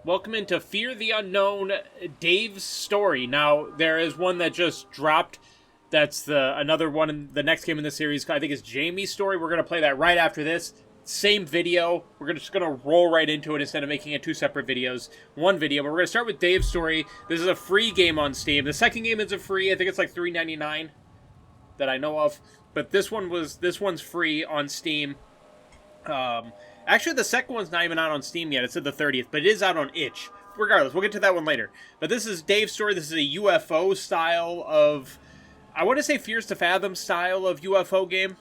Welcome into Fear the Unknown, Dave's story. Now, there is one that just dropped. That's another one in the next game in the series. I think it's Jame's story. We're going to play that right after this. Same video. We're just going to roll right into it instead of making it two separate videos. One video, but we're going to start with Dave's story. This is a free game on Steam. The second game isn't free. I think it's like $3.99 that I know of. But this one's free on Steam. Actually, the second one's not even out on Steam yet. It's at the 30th, but it is out on itch. Regardless, we'll get to that one later. But this is Dave's story. This is a UFO style of... I want to say Fears to Fathom style of UFO game.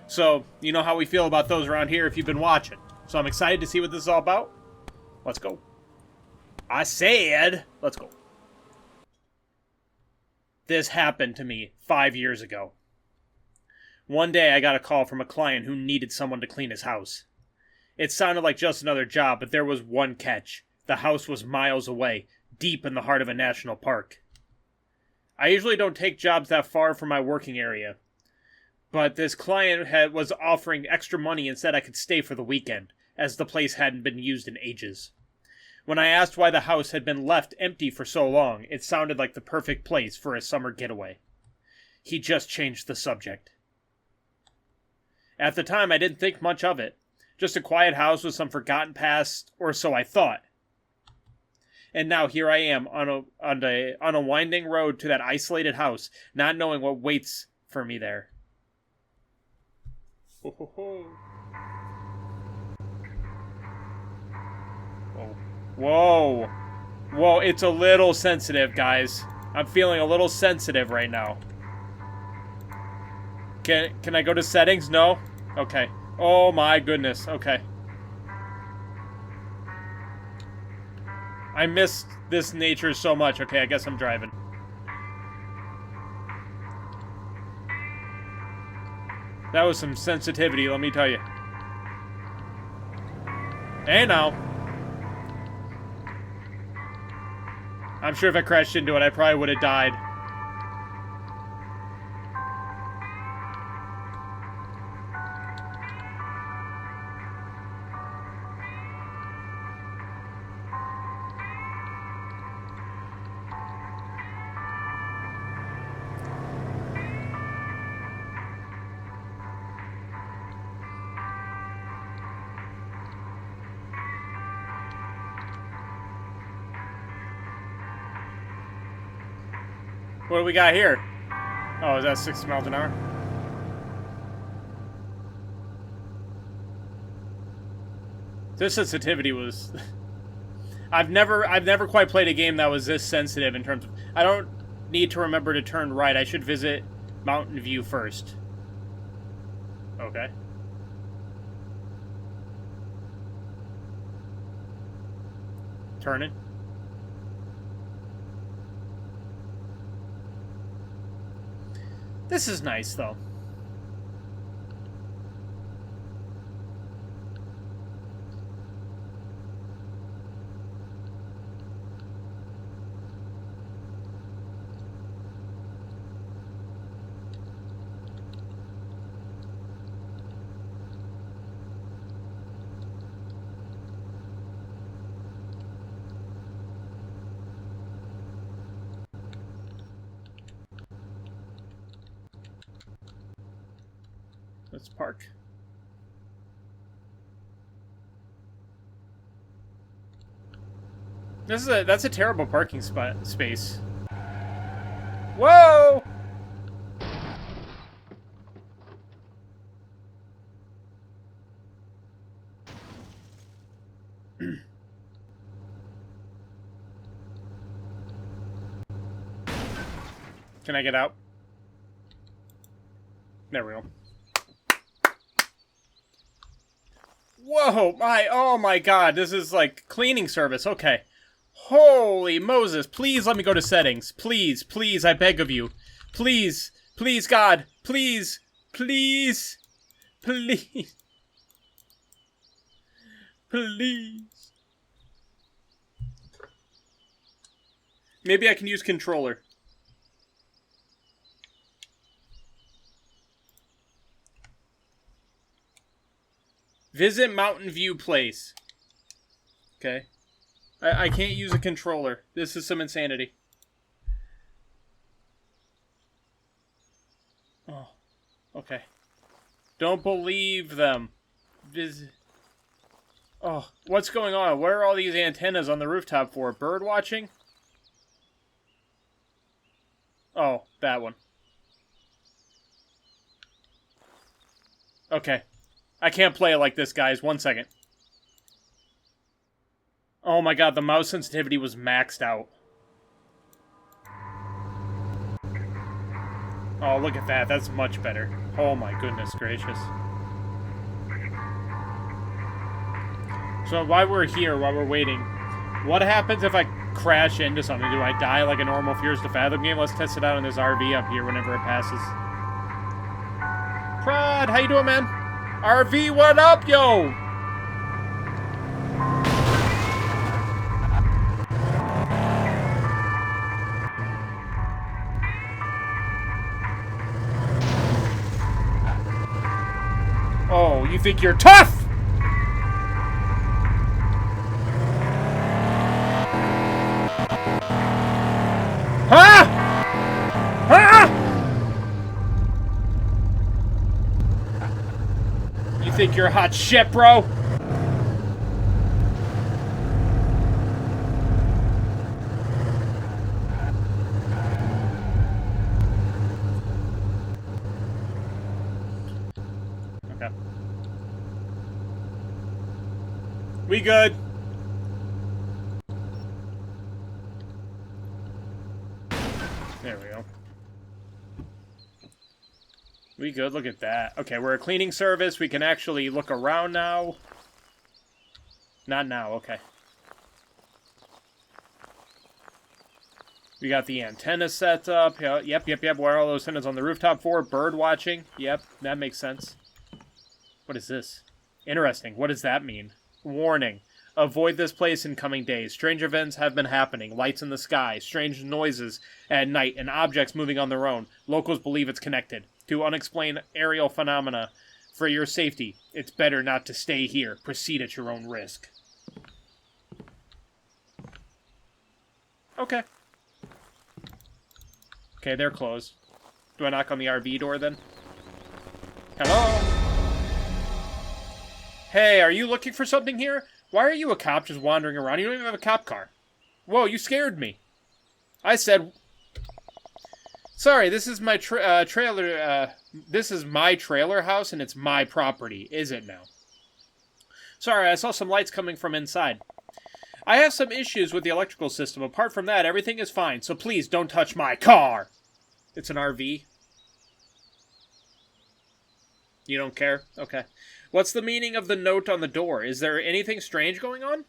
So, you know how we feel about those around here if you've been watching. So I'm excited to see what this is all about. Let's go. I said, let's go. This happened to me 5 years ago. One day I got a call from a client who needed someone to clean his house. It sounded like just another job, but there was one catch. The house was miles away, deep in the heart of a national park. I usually don't take jobs that far from my working area, but this client was offering extra money and said I could stay for the weekend, as the place hadn't been used in ages. When I asked why the house had been left empty for so long, it sounded like the perfect place for a summer getaway. He just changed the subject. At the time, I didn't think much of it. Just a quiet house with some forgotten past, or so I thought. And now here I am on a winding road to that isolated house, not knowing what waits for me there. Ho, ho, ho. Whoa. Whoa, it's a little sensitive, guys. I'm feeling a little sensitive right now. Can I go to settings? No? Okay. Oh my goodness. Okay. I missed this nature so much. Okay, I guess I'm driving. That was some sensitivity, let me tell you. Hey now. I'm sure if I crashed into it, I probably would have died. What do we got here? Oh, is that 60 miles an hour? This sensitivity was... I've never quite played a game that was this sensitive in terms of... I don't need to remember to turn right. I should visit Mountain View first. Okay. Turning. This is nice, though. Let's park. That's a terrible parking space. Whoa! Can I get out? There we go. Whoa, oh my god, this is like cleaning service, okay. Holy Moses, please let me go to settings. Please, please, I beg of you. Please, please, God, please, please, please, please. Maybe I can use controller. Visit Mountain View Place. Okay. I can't use a controller. This is some insanity. Oh. Okay. Don't believe them. Oh, what's going on? What are all these antennas on the rooftop for? Bird watching? Oh, that one. Okay. I can't play it like this, guys. 1 second. Oh my god, the mouse sensitivity was maxed out. Oh, look at that. That's much better. Oh my goodness gracious. So while we're here, while we're waiting, what happens if I crash into something? Do I die like a normal Fears to Fathom game? Let's test it out in this RV up here whenever it passes. Prod, how you doing, man? RV, what up, yo? Oh, you think you're tough? Huh? Huh? You think you're hot shit, bro? Okay. We good. There we go. We good, look at that. Okay, we're a cleaning service. We can actually look around now. Not now, okay. We got the antenna set up. Yep. What are all those antennas on the rooftop for? Bird watching. Yep, that makes sense. What is this? Interesting. What does that mean? Warning. Avoid this place in coming days. Strange events have been happening. Lights in the sky, strange noises at night, and objects moving on their own. Locals believe it's connected to unexplained aerial phenomena. For your safety, it's better not to stay here. Proceed at your own risk. Okay. Okay, they're closed. Do I knock on the RV door then? Hello? Hey, are you looking for something here? Why are you a cop just wandering around? You don't even have a cop car. Whoa, you scared me. I said... Sorry, this is my trailer, this is my trailer house and it's my property, is it now? Sorry, I saw some lights coming from inside. I have some issues with the electrical system. Apart from that, everything is fine, so please don't touch my car. It's an RV. You don't care? Okay. What's the meaning of the note on the door? Is there anything strange going on?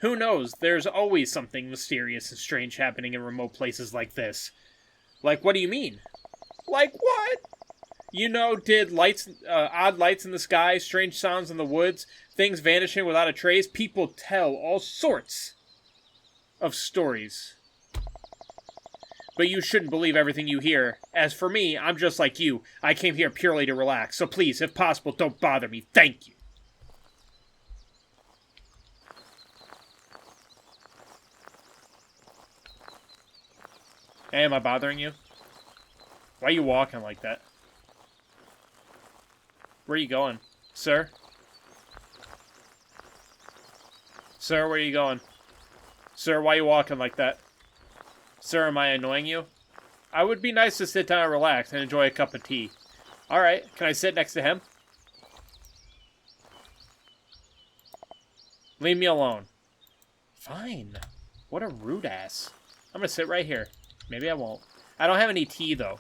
Who knows? There's always something mysterious and strange happening in remote places like this. Like, what do you mean? Like what? You know, did lights, odd lights in the sky, strange sounds in the woods, things vanishing without a trace. People tell all sorts of stories. But you shouldn't believe everything you hear. As for me, I'm just like you. I came here purely to relax. So please, if possible, don't bother me. Thank you. Hey, am I bothering you? Why are you walking like that? Where are you going? Sir? Sir, where are you going? Sir, why are you walking like that? Sir, am I annoying you? I would be nice to sit down and relax and enjoy a cup of tea. Alright, can I sit next to him? Leave me alone. Fine. What a rude ass. I'm gonna sit right here. Maybe I won't. I don't have any tea, though.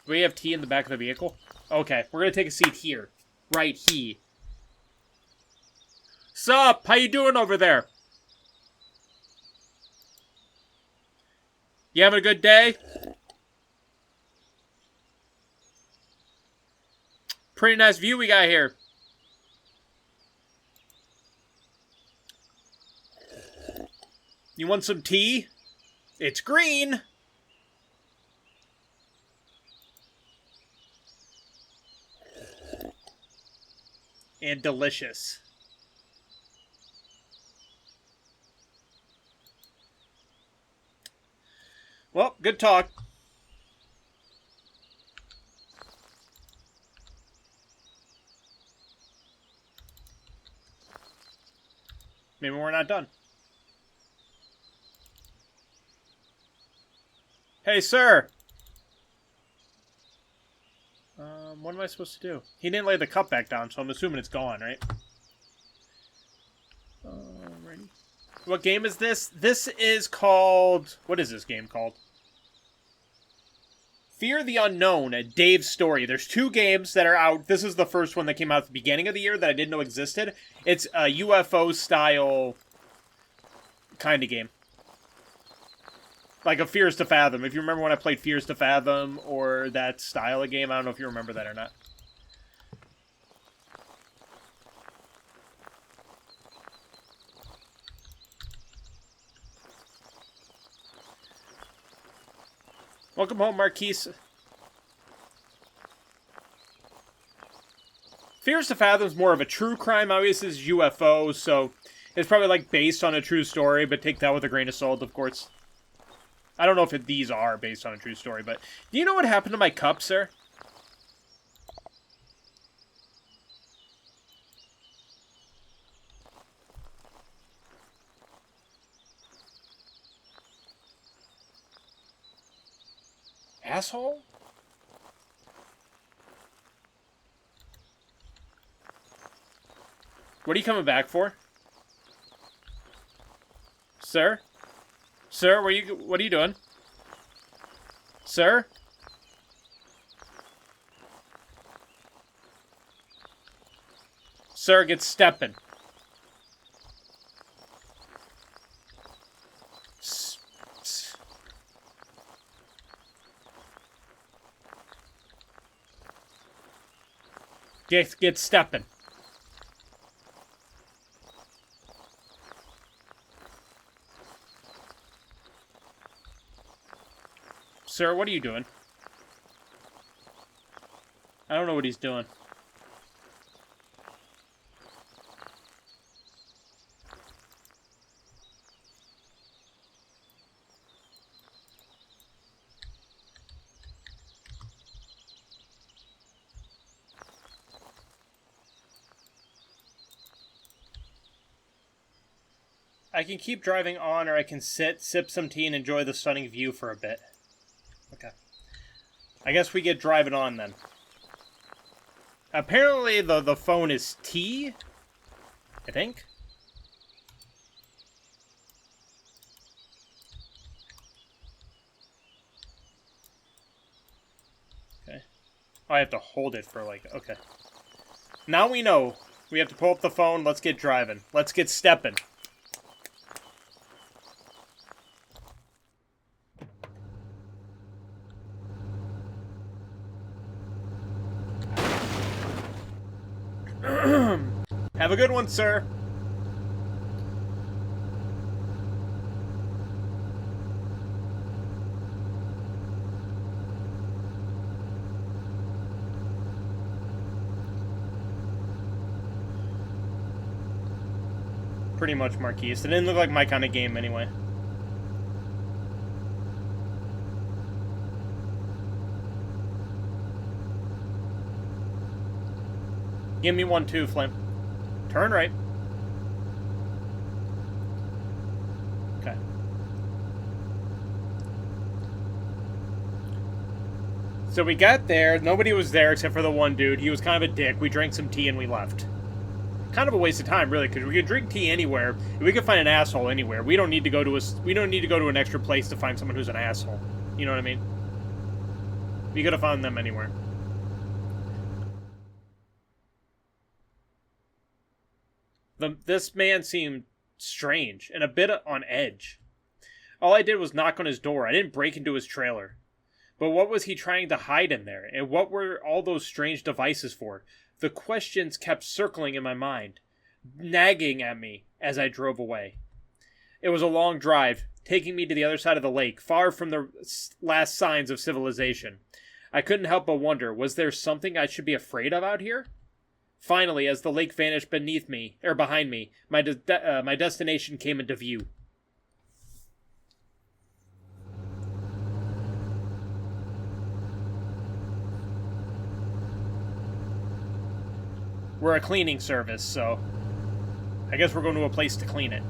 Do we have tea in the back of the vehicle? Okay, we're gonna take a seat here. Right here. Sup? How you doing over there? You having a good day? Pretty nice view we got here. You want some tea? It's green. And delicious. Well, good talk. Maybe we're not done. Hey, sir! What am I supposed to do? He didn't lay the cup back down, so I'm assuming it's gone, right? Alrighty. What game is this? This is called... What is this game called? Fear the Unknown, Dave's Story. There's 2 games that are out. This is the first one that came out at the beginning of the year that I didn't know existed. It's a UFO-style kind of game. Like a Fears to Fathom. If you remember when I played Fears to Fathom or that style of game, I don't know if you remember that or not. Welcome home, Marquise. Fears to Fathom is more of a true crime. Obviously, it's UFO, so it's probably like based on a true story, but take that with a grain of salt, of course. I don't know if these are based on a true story, but do you know what happened to my cup, sir? Asshole? What are you coming back for? Sir? Sir, what are you doing? Sir? Sir, get stepping. Get stepping. Sir, what are you doing? I don't know what he's doing. I can keep driving on, or I can sit, sip some tea, and enjoy the stunning view for a bit. Okay. I guess we get driving on, then. Apparently, the phone is T, I think. Okay. Oh, I have to hold it for, like, okay. Now we know. We have to pull up the phone. Let's get driving. Let's get stepping. Have a good one, sir. Pretty much, Marquise. It didn't look like my kind of game anyway. Give me one too, Flame. Turn right. Okay. So we got there. Nobody was there except for the one dude. He was kind of a dick. We drank some tea and we left. Kind of a waste of time, really, because we could drink tea anywhere. We could find an asshole anywhere. We don't need to go to an extra place to find someone who's an asshole. You know what I mean? We could have found them anywhere. This man seemed strange and a bit on edge. All I did was knock on his door. I didn't break into his trailer. But what was he trying to hide in there? And what were all those strange devices for? The questions kept circling in my mind, nagging at me as I drove away. It was a long drive, taking me to the other side of the lake, far from the last signs of civilization. I couldn't help but wonder, was there something I should be afraid of out here? Finally, as the lake vanished behind me, my destination came into view. We're a cleaning service, so I guess we're going to a place to clean it.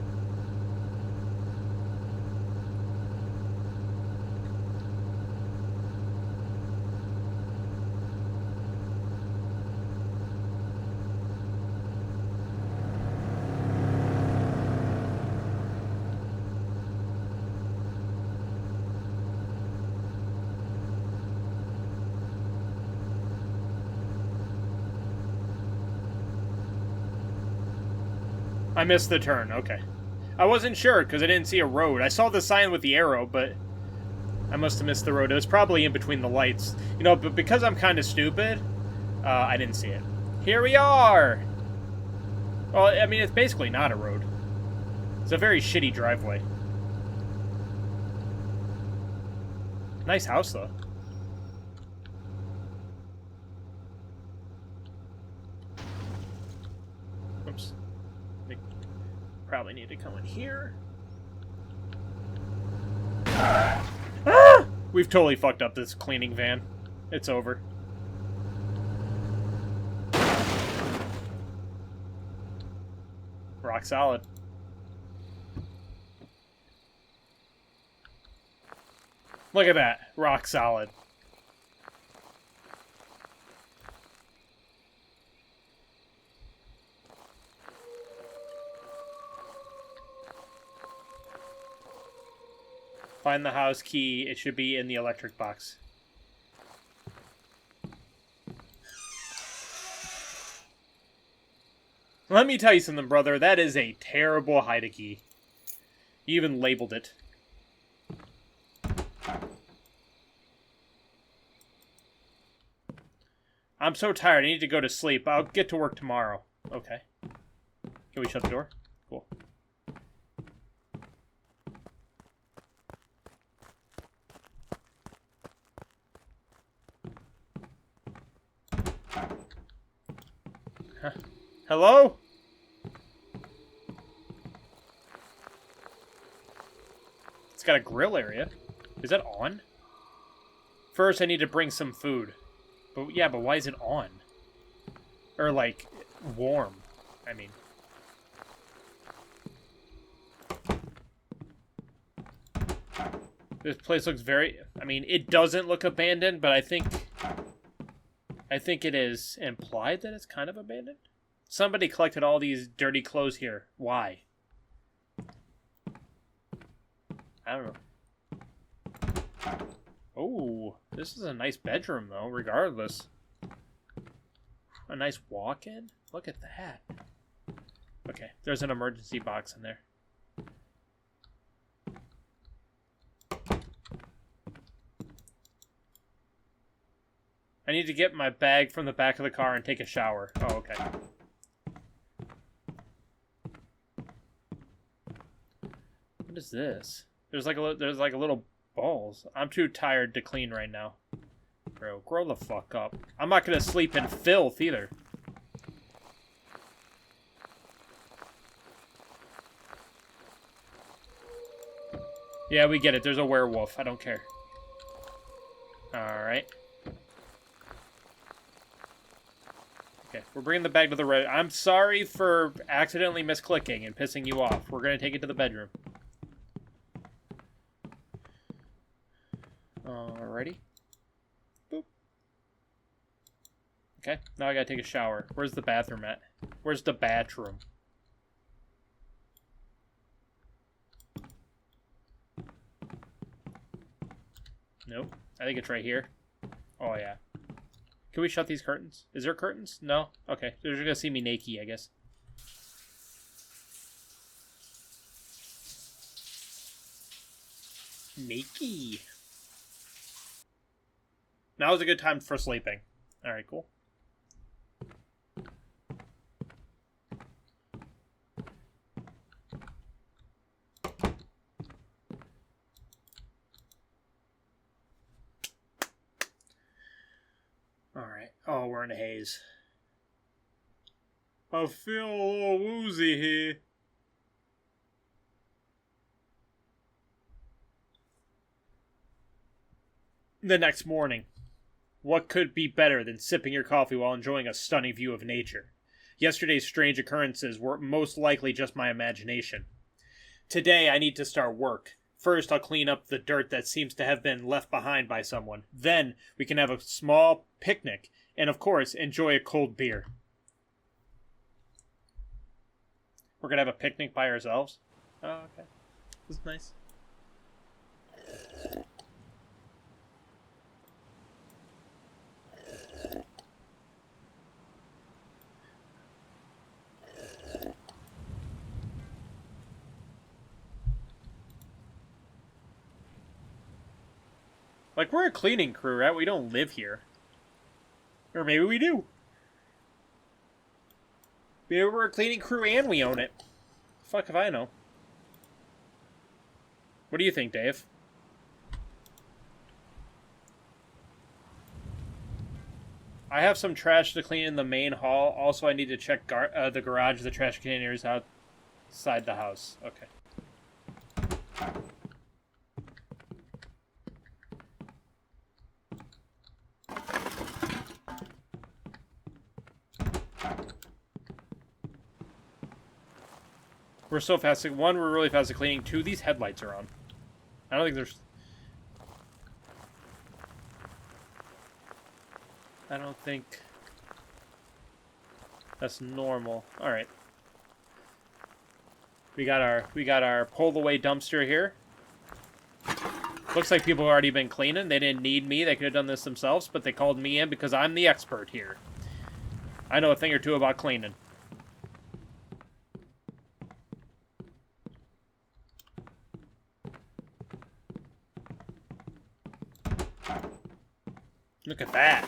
I missed the turn, okay. I wasn't sure, because I didn't see a road. I saw the sign with the arrow, but I must have missed the road. It was probably in between the lights. You know, but because I'm kind of stupid, I didn't see it. Here we are! Well, I mean, it's basically not a road. It's a very shitty driveway. Nice house, though. Oops. Probably need to come in here. Ah! We've totally fucked up this cleaning van. It's over. Rock solid. Look at that. Rock solid. Find the house key. It should be in the electric box. Let me tell you something, brother. That is a terrible hide key. You even labeled it. I'm so tired. I need to go to sleep. I'll get to work tomorrow. Okay. Can we shut the door? Cool. Huh. Hello? It's got a grill area. Is that on? First, I need to bring some food. But yeah, but why is it on? Or, like, warm. I mean. This place looks very... I mean, it doesn't look abandoned, but I think it is implied that it's kind of abandoned. Somebody collected all these dirty clothes here. Why? I don't know. Oh, this is a nice bedroom, though, regardless. A nice walk-in? Look at that. Okay, there's an emergency box in there. I need to get my bag from the back of the car and take a shower. Oh, okay. What is this? There's like a little balls. I'm too tired to clean right now. Bro, grow the fuck up. I'm not gonna sleep in filth either. Yeah, we get it. There's a werewolf. I don't care. Alright. Okay, we're bringing the bag to the right. I'm sorry for accidentally misclicking and pissing you off. We're gonna take it to the bedroom. Alrighty. Boop. Okay, now I gotta take a shower. Where's the bathroom at? Where's the bathroom? Nope. I think it's right here. Oh, yeah. Can we shut these curtains? Is there curtains? No? Okay. They're just gonna see me naked, I guess. Naked. Now is a good time for sleeping. Alright, cool. Alright. Oh, we're in a haze. I feel a little woozy here. The next morning. What could be better than sipping your coffee while enjoying a stunning view of nature? Yesterday's strange occurrences were most likely just my imagination. Today I need to start work. First, I'll clean up the dirt that seems to have been left behind by someone. Then, we can have a small picnic, and of course, enjoy a cold beer. We're gonna have a picnic by ourselves? Oh, okay. This is nice. Like, we're a cleaning crew, right? We don't live here. Or maybe we do. Maybe we're a cleaning crew and we own it. Fuck if I know. What do you think, Dave? I have some trash to clean in the main hall. Also, I need to check the garage. The trash containers outside the house. Okay. We're so fast. One, we're really fast at cleaning. Two, these headlights are on. I don't think there's... I don't think that's normal. All right. We got our pull-away dumpster here. Looks like people have already been cleaning. They didn't need me. They could have done this themselves, but they called me in because I'm the expert here. I know a thing or two about cleaning. Look at that.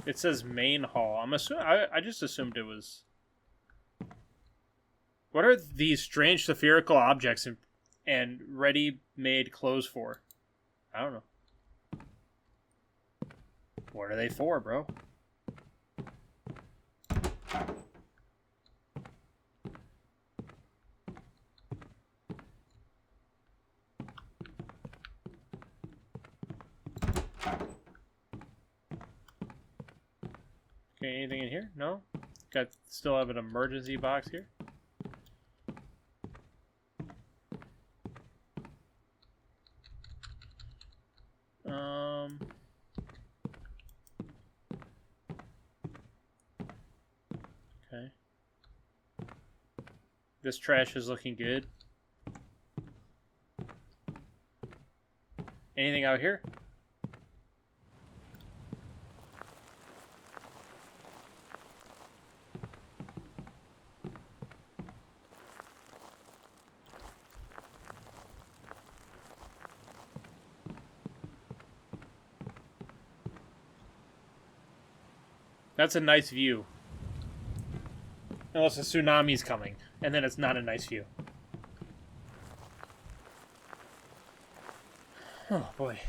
It says main hall. I just assumed it was... What are these strange spherical objects and ready-made clothes for? I don't know. What are they for, bro? Okay, anything in here? No? Still have an emergency box here. Okay. This trash is looking good. Anything out here? That's a nice view. Unless a tsunami's coming, and then it's not a nice view. Oh, boy.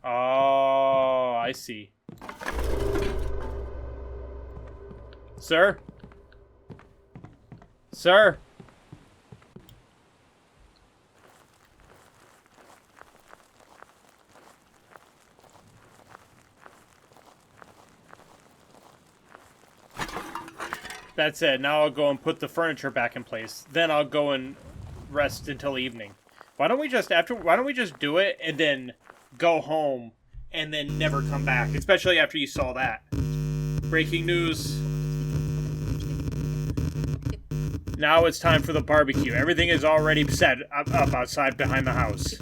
Oh, I see. Sir? Sir? That's it. Now I'll go and put the furniture back in place. Then I'll go and rest until evening. Why don't we just do it and then go home and then never come back? Especially after you saw that. Breaking news. Now it's time for the barbecue. Everything is already set up outside behind the house.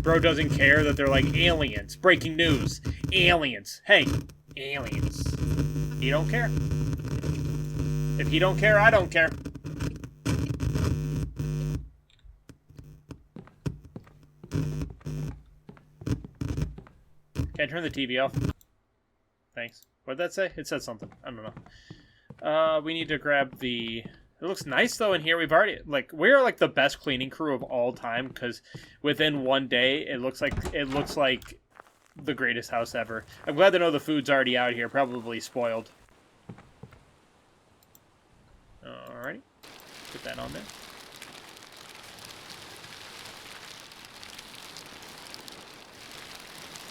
Bro doesn't care that they're like aliens. Breaking news. Aliens. Hey, aliens. He don't care. If he don't care, I don't care. Can I turn the TV off? Thanks. What did that say? It said something. I don't know. We need to grab the... It looks nice, though, in here. We've already... Like, we're, like, the best cleaning crew of all time, because within one day, it looks like the greatest house ever. I'm glad to know the food's already out here. Probably spoiled. Alrighty. Put that on there.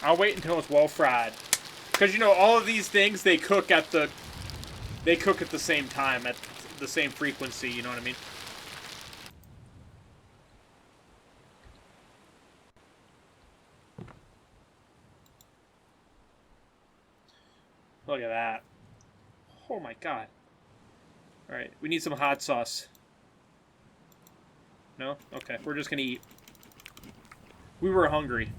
I'll wait until it's well fried. Because, you know, all of these things, they cook at the same time, at the same frequency, you know what I mean? Look at that. Oh my god. Alright, we need some hot sauce. No? Okay, we're just gonna eat. We were hungry.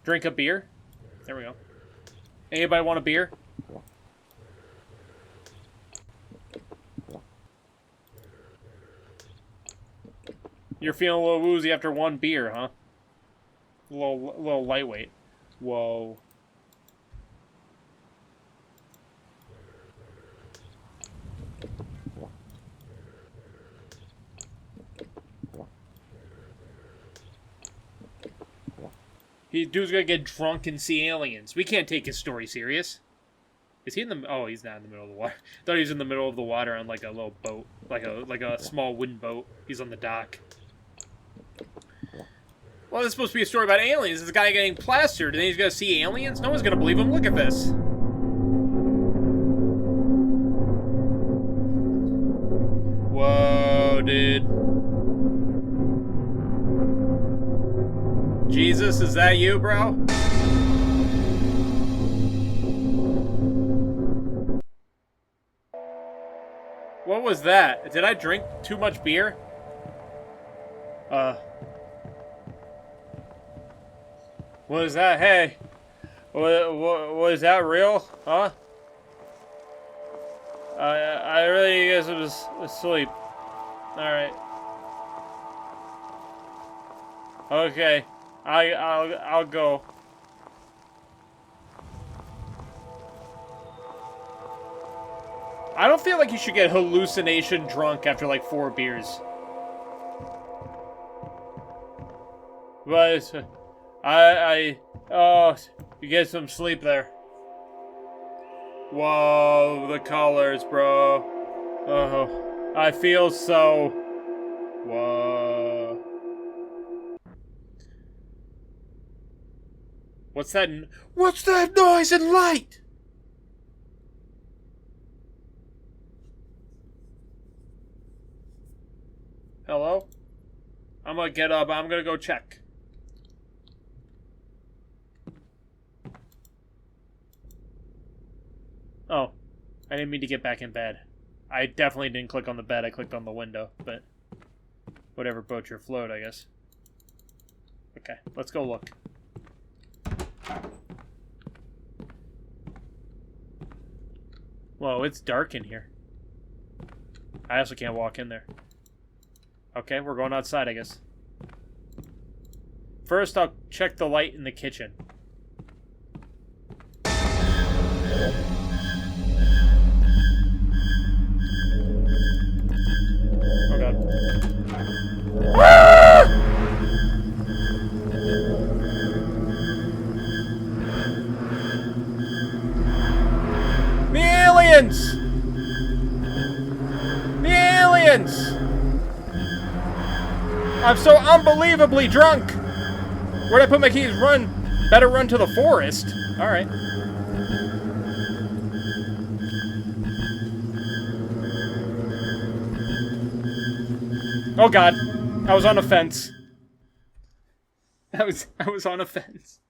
Drink a beer? There we go. Anybody want a beer? You're feeling a little woozy after one beer, huh? A little lightweight. Whoa. Dude's gonna get drunk and see aliens. We can't take his story serious. Is he in the... Oh, he's not in the middle of the water. I thought he was in the middle of the water on, like, a little boat. Like a small wooden boat. He's on the dock. Well, this is supposed to be a story about aliens. This guy getting plastered, and then he's gonna see aliens? No one's gonna believe him. Look at this. Whoa, dude. Jesus, is that you, bro? What was that? Did I drink too much beer? What is that? Hey. What is that real? Huh? I really guess it was asleep. Alright. Okay. I'll go. I don't feel like you should get hallucination drunk after like 4 beers. But oh, you get some sleep there. Whoa, the colors, bro. Oh, I feel so. Whoa. What's that? What's that noise and light? Hello? I'm gonna get up. I'm gonna go check. Oh, I didn't mean to get back in bed. I definitely didn't click on the bed. I clicked on the window, but whatever boat your float, I guess. Okay, let's go look. Whoa, it's dark in here. I also can't walk in there. Okay, we're going outside, I guess. First, I'll check the light in the kitchen. Oh god. Ah! The aliens! The aliens! I'm so unbelievably drunk! Where'd I put my keys? Run! Better run to the forest. Alright. Oh god. I was on a fence. I was on a fence.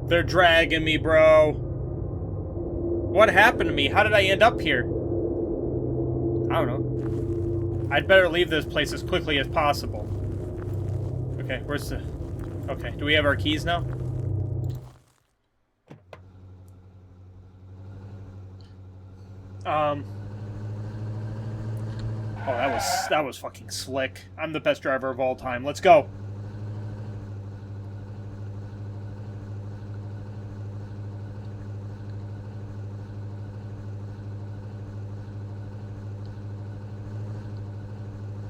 They're dragging me, bro. What happened to me? How did I end up here? I don't know. I'd better leave this place as quickly as possible. Okay, where's the... Okay, do we have our keys now? Um... Oh, that was fucking slick. I'm the best driver of all time. Let's go.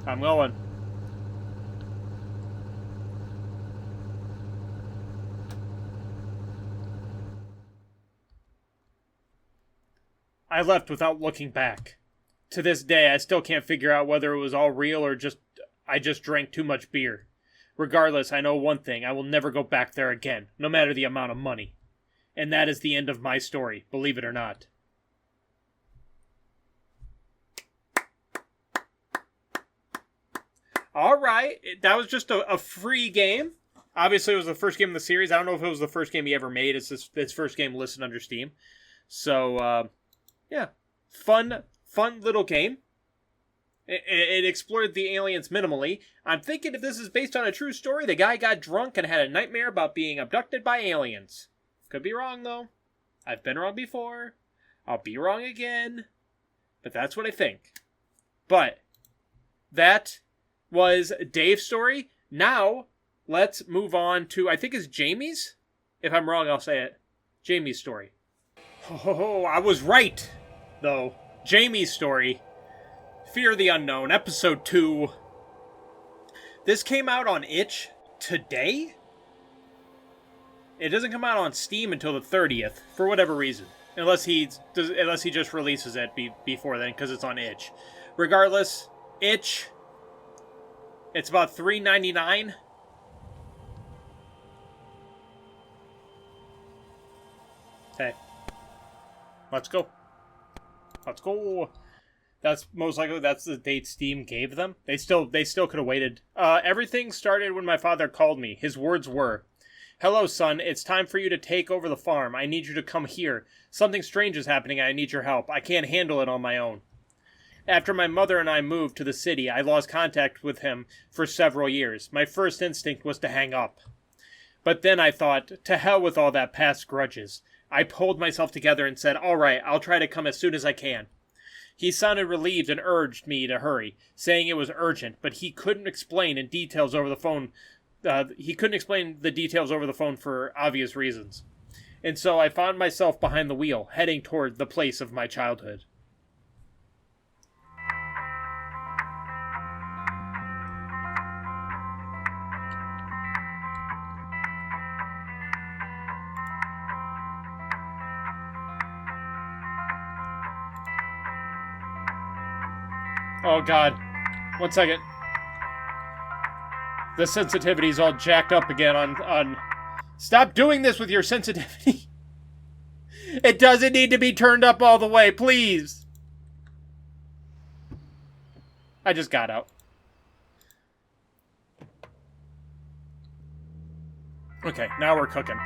I'm going. I left without looking back. To this day, I still can't figure out whether it was all real or I just drank too much beer. Regardless, I know one thing. I will never go back there again, no matter the amount of money. And that is the end of my story, believe it or not. Alright, that was just a free game. Obviously, it was the first game in the series. I don't know if it was the first game he ever made. It's his first game listed under Steam. So, yeah. Fun little game. It explored the aliens minimally. I'm thinking if this is based on a true story, the guy got drunk and had a nightmare about being abducted by aliens. Could be wrong, though. I've been wrong before. I'll be wrong again. But that's what I think. But that was Dave's story. Now, let's move on to, I think it's Jame's? If I'm wrong, I'll say it. Jame's story. Oh, I was right, though. Jame's story. Fear the Unknown, Episode 2. This came out on itch today? It doesn't come out on Steam until the 30th, for whatever reason. Unless he just releases it before then, because it's on itch. Regardless, itch. It's about $3.99. Okay. Let's go. Let's go. That's most likely that's the date Steam gave them. They still could have waited. Everything started when my father called me. His words were, "Hello, son. It's time for you to take over the farm. I need you to come here. Something strange is happening. I need your help. I can't handle it on my own." After my mother and I moved to the city, I lost contact with him for several years. My first instinct was to hang up. But then I thought, to hell with all that past grudges. I pulled myself together and said, "All right, I'll try to come as soon as I can." He sounded relieved and urged me to hurry, saying it was urgent, but he couldn't explain in details over the phone. He couldn't explain the details over the phone for obvious reasons. And so I found myself behind the wheel, heading toward the place of my childhood. Oh god. 1 second. The sensitivity's all jacked up again on... Stop doing this with your sensitivity. It doesn't need to be turned up all the way, please. I just got out. Okay, now we're cooking.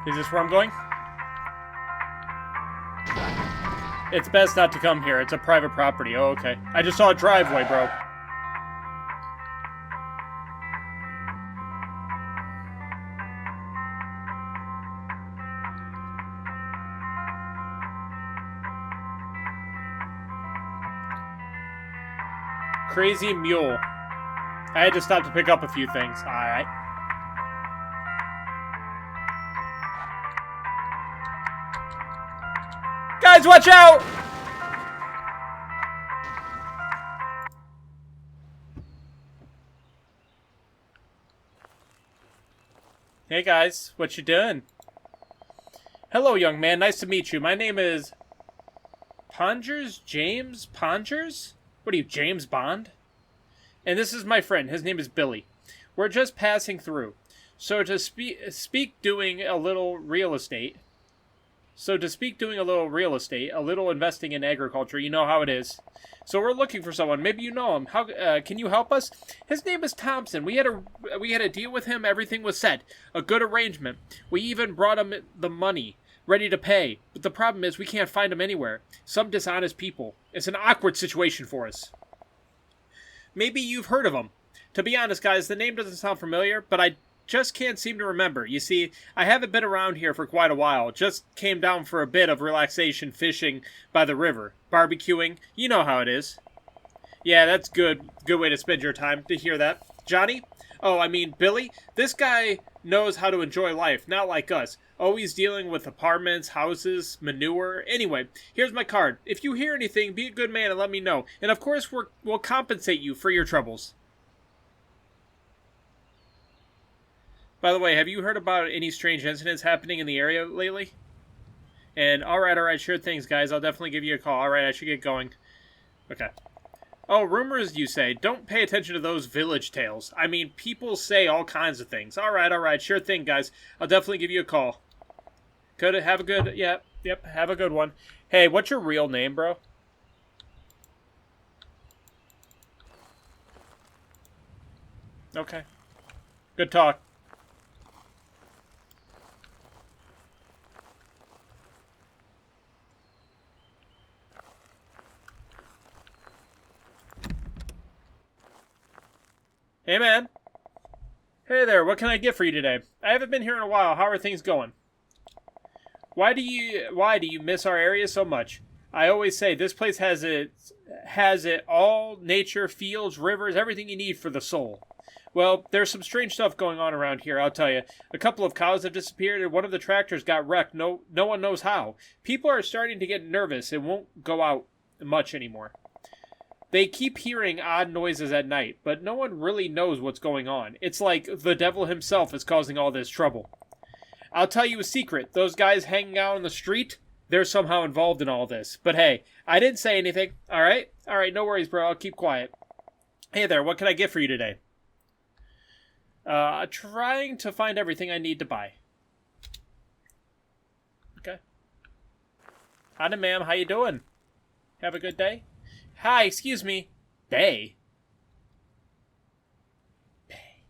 Is this where I'm going? It's best not to come here. It's a private property. Oh, okay. I just saw a driveway, bro. Crazy mule. I had to stop to pick up a few things. Alright. Guys, watch out! Hey guys, what you doing? Hello, young man. Nice to meet you. My name is... Pongers? James Pongers? What are you, James Bond? And this is my friend. His name is Billy. We're just passing through. So to speak doing a little real estate... So to speak, doing a little real estate, a little investing in agriculture, you know how it is. So we're looking for someone. Maybe you know him. How can you help us? His name is Thompson. We had a deal with him. Everything was set. A good arrangement. We even brought him the money, ready to pay. But the problem is we can't find him anywhere. Some dishonest people. It's an awkward situation for us. Maybe you've heard of him. To be honest, guys, the name doesn't sound familiar, but I just can't seem to remember. You see, I haven't been around here for quite a while. Just came down for a bit of relaxation fishing by the river. Barbecuing. You know how it is. Yeah, that's good. Good way to spend your time, to hear that. Johnny? Oh, I mean, Billy? This guy knows how to enjoy life, not like us. Always dealing with apartments, houses, manure. Anyway, here's my card. If you hear anything, be a good man and let me know. And of course, we'll compensate you for your troubles. By the way, have you heard about any strange incidents happening in the area lately? And alright, sure things, guys. I'll definitely give you a call. Alright, I should get going. Okay. Oh, rumors, you say. Don't pay attention to those village tales. I mean, people say all kinds of things. Alright, sure thing, guys. I'll definitely give you a call. Good, have a good, yep, have a good one. Hey, what's your real name, bro? Okay. Good talk. Hey, man. Hey there, what can I get for you today? I haven't been here in a while. How are things going? Why do you miss our area so much? I always say this place has it all: nature, fields, rivers, everything you need for the soul. Well, there's some strange stuff going on around here, I'll tell you. A couple of cows have disappeared and one of the tractors got wrecked. No one knows how. People are starting to get nervous and won't go out much anymore. They keep hearing odd noises at night, but no one really knows what's going on. It's like the devil himself is causing all this trouble. I'll tell you a secret. Those guys hanging out on the street, they're somehow involved in all this. But hey, I didn't say anything, alright? Alright, no worries, bro. I'll keep quiet. Hey there, what can I get for you today? Trying to find everything I need to buy. Okay. Hi, ma'am. How you doing? Have a good day? Hi, excuse me. Day? Day.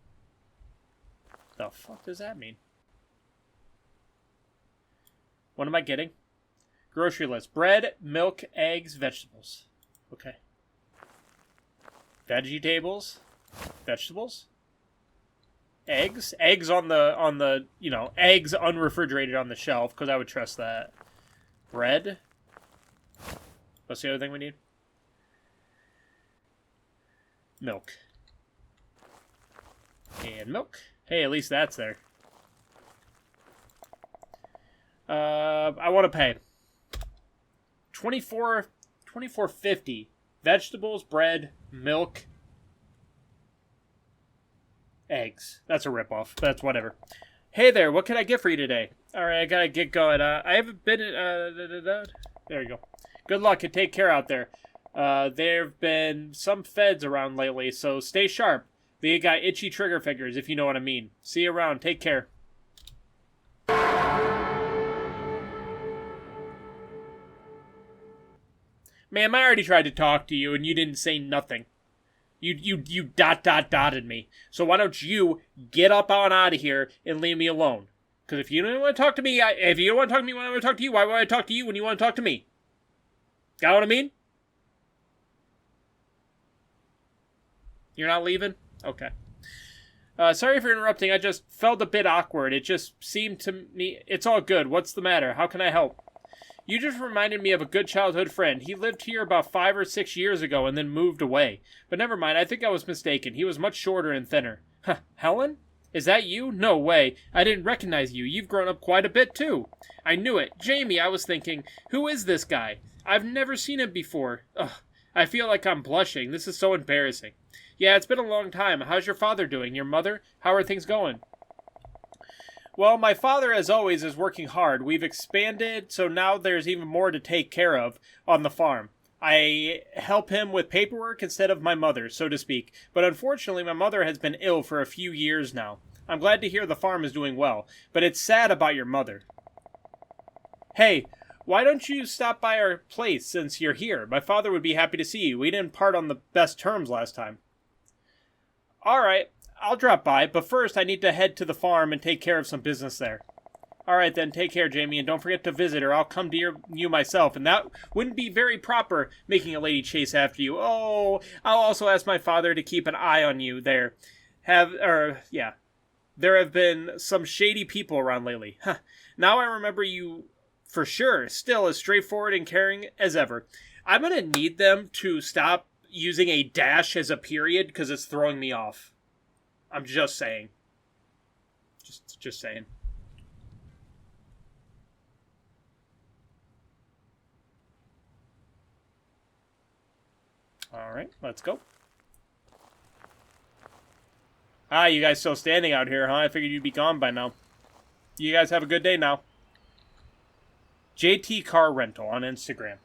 The fuck does that mean? What am I getting? Grocery list. Bread, milk, eggs, vegetables. Okay. Vegetables. Vegetables? Eggs? Eggs on the, eggs unrefrigerated on the shelf, because I would trust that. Bread? What's the other thing we need? Milk. And milk. Hey, at least that's there. I want to pay. $24.50. Vegetables, bread, milk, eggs. That's a ripoff. That's whatever. Hey there, what can I get for you today? Alright, I gotta get going. I haven't been there you go. Good luck and take care out there. There have been some feds around lately, so stay sharp. They got itchy trigger fingers, if you know what I mean. See you around. Take care. Ma'am, I already tried to talk to you, and you didn't say nothing. You dotted me. So why don't you get up on out of here and leave me alone? Because if you don't want to talk to me, if you don't want to talk to me when I want to talk to you, why would I talk to you when you want to talk to me? Got what I mean? You're not leaving? Okay. Sorry for interrupting. I just felt a bit awkward. It just seemed to me... It's all good. What's the matter? How can I help? You just reminded me of a good childhood friend. He lived here about 5 or 6 years ago and then moved away. But never mind. I think I was mistaken. He was much shorter and thinner. Huh. Helen? Is that you? No way. I didn't recognize you. You've grown up quite a bit, too. I knew it. Jamie, I was thinking, who is this guy? I've never seen him before. Ugh. I feel like I'm blushing. This is so embarrassing. Yeah, it's been a long time. How's your father doing? Your mother? How are things going? Well, my father, as always, is working hard. We've expanded, so now there's even more to take care of on the farm. I help him with paperwork instead of my mother, so to speak. But unfortunately, my mother has been ill for a few years now. I'm glad to hear the farm is doing well, but it's sad about your mother. Hey, why don't you stop by our place since you're here? My father would be happy to see you. We didn't part on the best terms last time. Alright, I'll drop by, but first I need to head to the farm and take care of some business there. Alright then, take care, Jamie, and don't forget to visit or I'll come to you myself, and that wouldn't be very proper, making a lady chase after you. Oh, I'll also ask my father to keep an eye on you there. There have been some shady people around lately. Huh. Now I remember you for sure, still as straightforward and caring as ever. I'm gonna need them to stop using a dash as a period, because it's throwing me off. I'm just saying. Just saying. Alright, let's go. Ah, you guys still standing out here, huh? I figured you'd be gone by now. You guys have a good day now. JT Car Rental on Instagram.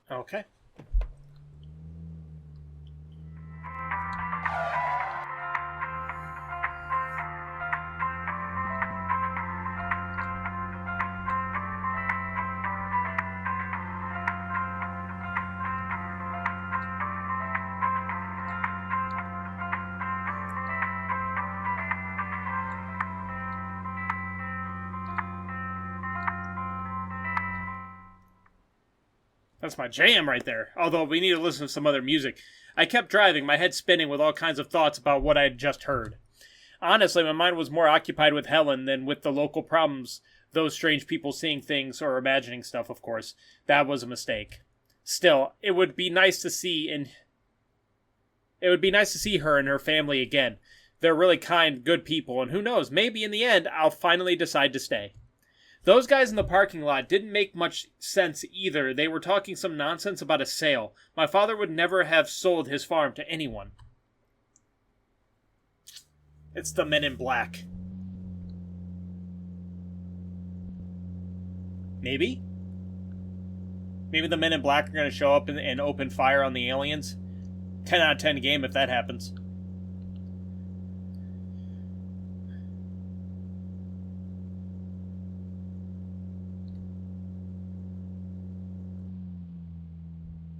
Okay. That's my jam right there. Although we need to listen to some other music. I kept driving, my head spinning with all kinds of thoughts about what I had just heard. Honestly, my mind was more occupied with Helen than with the local problems, those strange people seeing things or imagining stuff, of course. That was a mistake. Still, it would be nice to see her and her family again. They're really kind, good people, and who knows, maybe in the end I'll finally decide to stay. Those guys in the parking lot didn't make much sense either. They were talking some nonsense about a sale. My father would never have sold his farm to anyone. It's the Men in Black. Maybe? Maybe the Men in Black are going to show up and open fire on the aliens? 10 out of 10 game if that happens.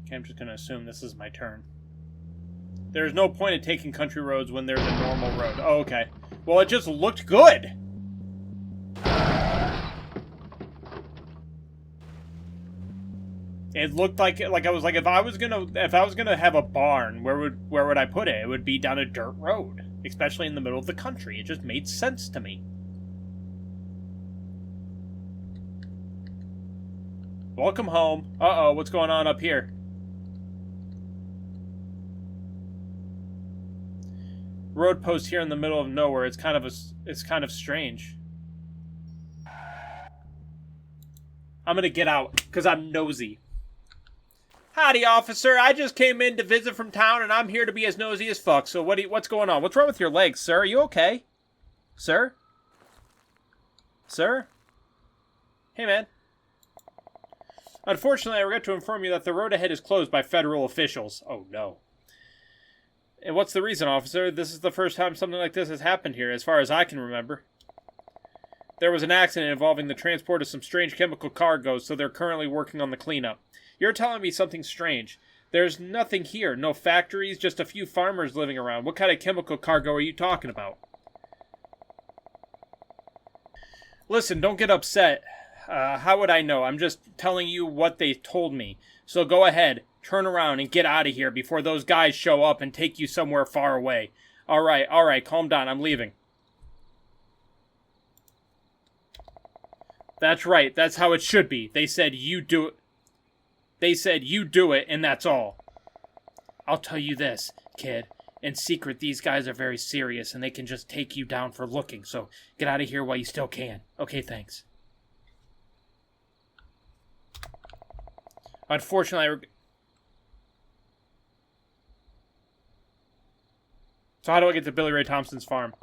Okay, I'm just going to assume this is my turn. There's no point in taking country roads when there's a normal road. Oh, okay. Well, it just looked good! It looked like I was like, if I was gonna have a barn, where would I put it? It would be down a dirt road, especially in the middle of the country. It just made sense to me. Welcome home. Uh-oh, what's going on up here? Road post here in the middle of nowhere. It's kind of strange. I'm gonna get out because I'm nosy. Howdy, officer. I just came in to visit from town, and I'm here to be as nosy as fuck. So what's going on? What's wrong with your legs, sir? Are you okay, sir? Sir? Hey, man. Unfortunately, I regret to inform you that the road ahead is closed by federal officials. Oh no. And what's the reason, officer? This is the first time something like this has happened here, as far as I can remember. There was an accident involving the transport of some strange chemical cargoes, so they're currently working on the cleanup. You're telling me something strange. There's nothing here, no factories, just a few farmers living around. What kind of chemical cargo are you talking about? Listen, don't get upset. How would I know? I'm just telling you what they told me. So go ahead, turn around, and get out of here before those guys show up and take you somewhere far away. Alright, calm down, I'm leaving. That's right, that's how it should be. They said you do it, and that's all. I'll tell you this, kid. In secret, these guys are very serious, and they can just take you down for looking, so get out of here while you still can. Okay, thanks. Unfortunately, So how do I get to Billy Ray Thompson's farm?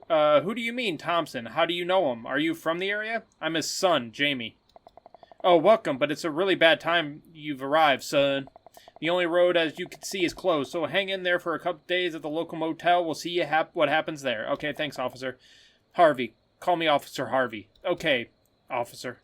Who do you mean, Thompson? How do you know him? Are you from the area? I'm his son, Jame. Oh, welcome, but it's a really bad time you've arrived, son. The only road, as you can see, is closed, so hang in there for a couple days at the local motel. We'll see what happens there. Okay, thanks, officer. Harvey. Call me Officer Harvey. Okay, officer.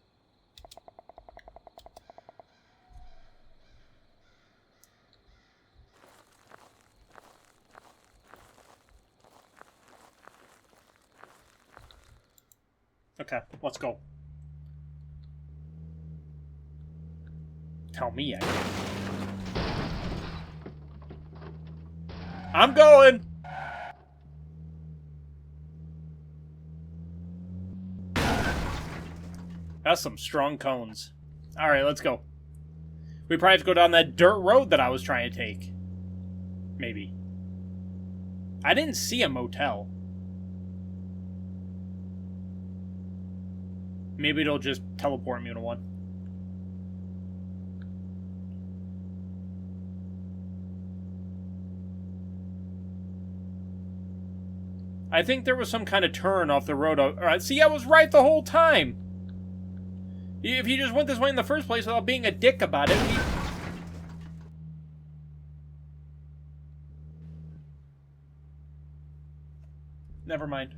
Okay, let's go. Tell me I can. I'm going! That's some strong cones. Alright, let's go. We probably have to go down that dirt road that I was trying to take. Maybe. I didn't see a motel. Maybe it'll just teleport me to one. I think there was some kind of turn off the road. Alright, see, I was right the whole time! If he just went this way in the first place without being a dick about it, Never mind.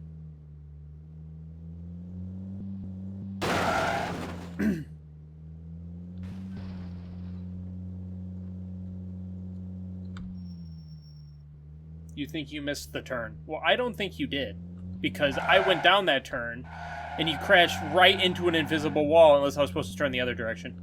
You think you missed the turn. Well, I don't think you did. Because I went down that turn, and you crashed right into an invisible wall, unless I was supposed to turn the other direction.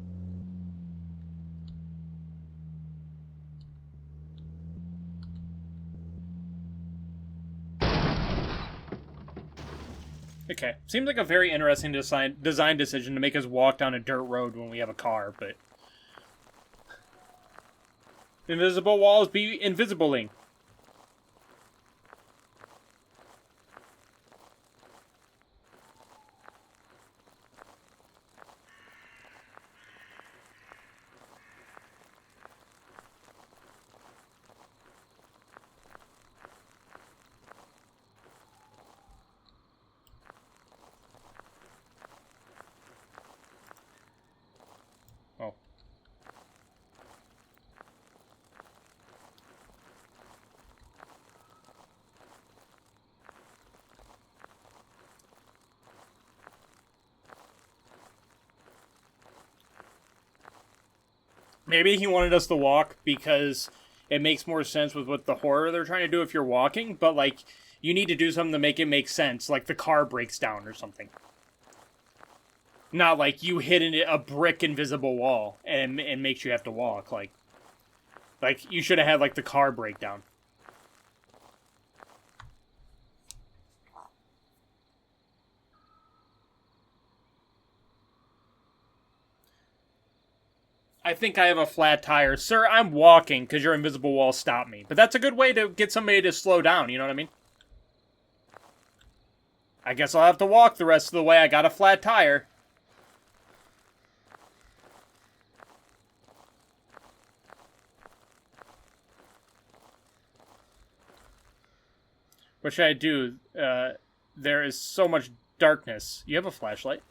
Okay. Seems like a very interesting design decision to make us walk down a dirt road when we have a car, but... Invisible walls be invisibling. Oh. Maybe he wanted us to walk because it makes more sense with what the horror they're trying to do if you're walking, but, like, you need to do something to make it make sense, like the car breaks down or something. Not like you hit a brick invisible wall and makes you have to walk, like you should have had, like, the car breakdown. I think I have a flat tire. Sir, I'm walking because your invisible wall stopped me. But that's a good way to get somebody to slow down, you know what I mean? I guess I'll have to walk the rest of the way. I got a flat tire. What should I do? There is so much darkness. You have a flashlight?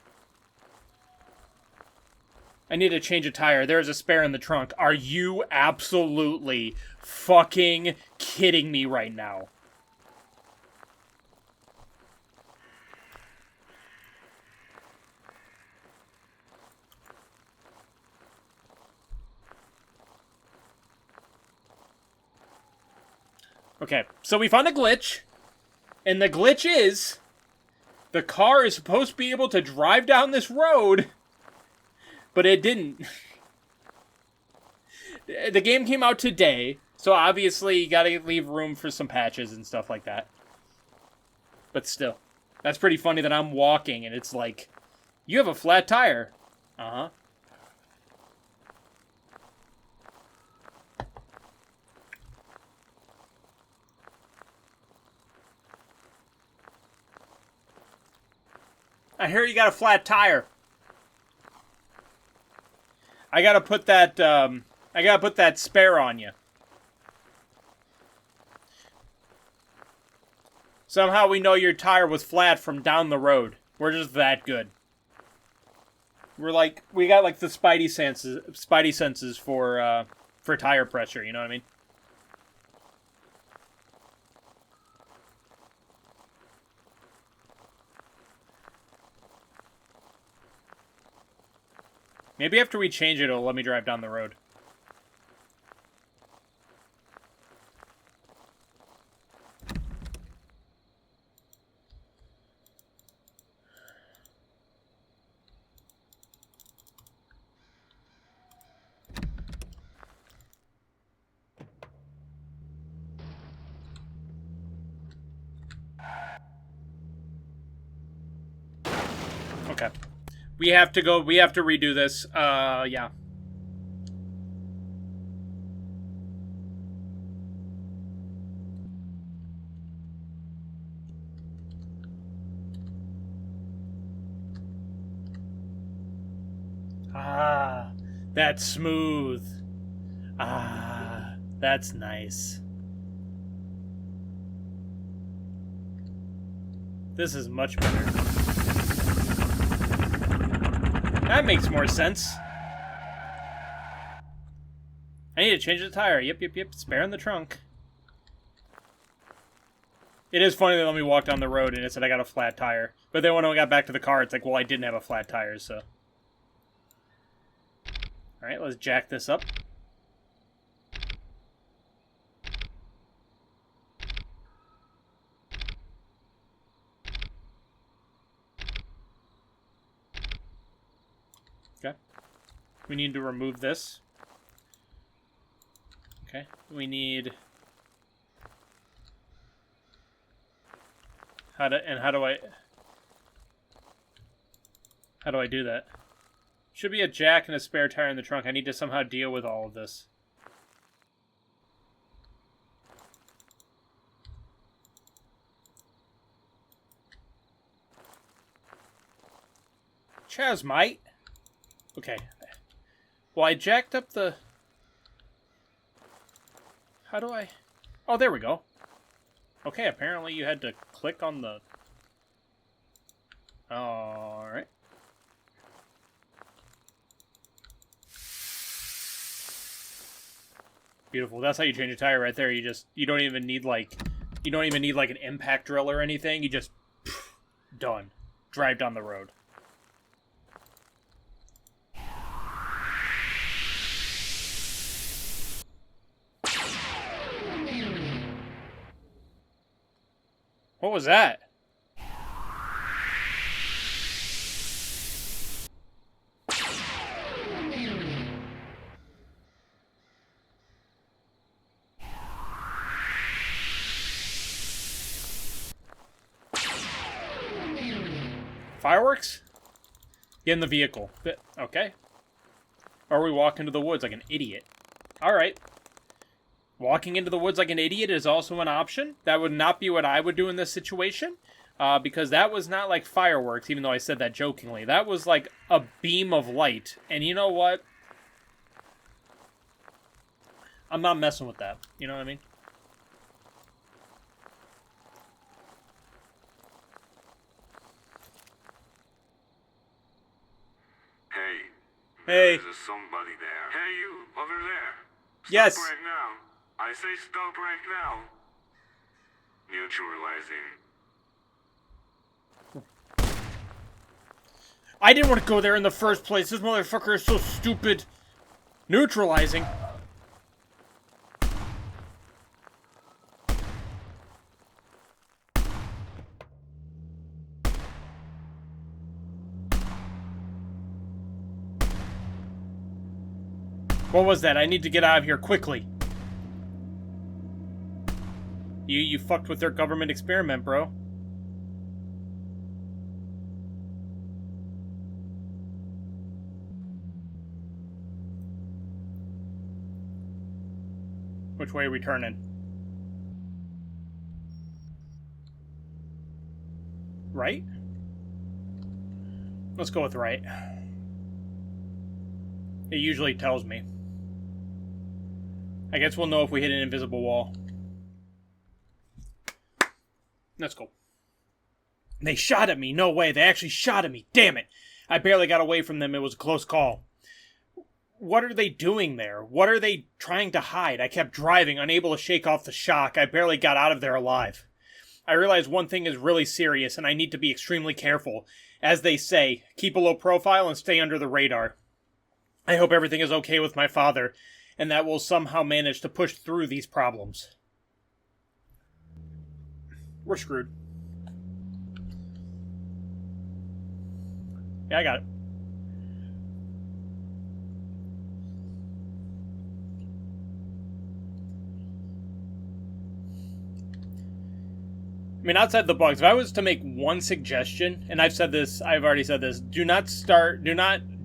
I need to change a tire. There is a spare in the trunk. Are you absolutely fucking kidding me right now? Okay, so we found a glitch. And the glitch is... the car is supposed to be able to drive down this road... but it didn't. The game came out today, so obviously you gotta leave room for some patches and stuff like that. But still, that's pretty funny that I'm walking and it's like, you have a flat tire. Uh-huh. I hear you got a flat tire. I gotta put that spare on you. Somehow we know your tire was flat from down the road. We're just that good. We got like the spidey senses for for tire pressure, you know what I mean? Maybe after we change it, it'll let me drive down the road. Okay. We have to redo this. Yeah. Ah, that's smooth. Ah, that's nice. This is much better. That makes more sense. I need to change the tire. Yep. Spare in the trunk. It is funny they let me walk down the road and it said I got a flat tire. But then when I got back to the car, it's like, well, I didn't have a flat tire, so. Alright, let's jack this up. Okay. We need to remove this. Okay. We need... How do I do that? Should be a jack and a spare tire in the trunk. I need to somehow deal with all of this. Chaz, mate. Okay. Well, I jacked up the... How do I... Oh, there we go. Okay, apparently you had to click on the... Alright. Beautiful. That's how you change a tire right there. You don't even need like an impact drill or anything. You just done. Drive down the road. What was that? Fireworks? Get in the vehicle. Okay. Or we walk into the woods like an idiot. Alright. Walking into the woods like an idiot is also an option. That would not be what I would do in this situation. Because that was not like fireworks, even though I said that jokingly. That was like a beam of light. And you know what? I'm not messing with that. You know what I mean? Hey. There's somebody there. Hey, you, over there. Stop Yes. right now. I say stop right now. Neutralizing. I didn't want to go there in the first place. This motherfucker is so stupid. Neutralizing. What was that? I need to get out of here quickly. You fucked with their government experiment, bro. Which way are we turning? Right? Let's go with right. It usually tells me. I guess we'll know if we hit an invisible wall. Let's go. They shot at me. No way. They actually shot at me. Damn it. I barely got away from them. It was a close call. what are they doing there? What are they trying to hide? I kept driving, unable to shake off the shock. I barely got out of there alive. I realized one thing is really serious, and I need to be extremely careful. As they say, keep a low profile and stay under the radar. I hope everything is okay with my father, and that we'll somehow manage to push through these problems. We're screwed. Yeah, I got it. I mean, outside the box, if I was to make one suggestion, and I've already said this, do not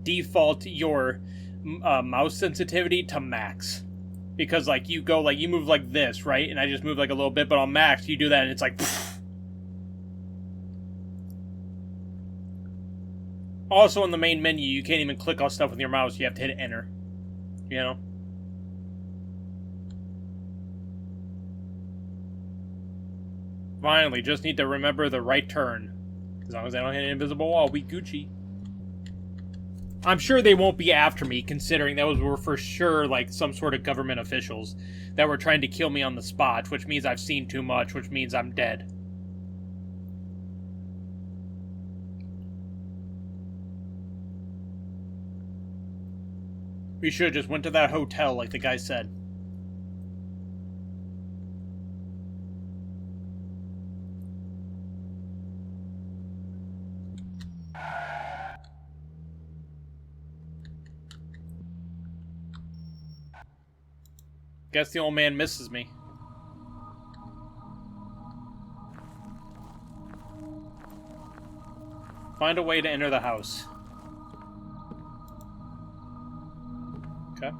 default your mouse sensitivity to max. Because, like, you move like this, right? And I just move like a little bit, but on max, you do that and it's like, pfft. Also, in the main menu, you can't even click on stuff with your mouse, you have to hit enter. You know? Finally, just need to remember the right turn. As long as I don't hit an invisible wall, we Gucci. I'm sure they won't be after me, considering those were for sure, like, some sort of government officials that were trying to kill me on the spot, which means I've seen too much, which means I'm dead. We should have just went to that hotel, like the guy said. Guess the old man misses me. Find a way to enter the house. Okay.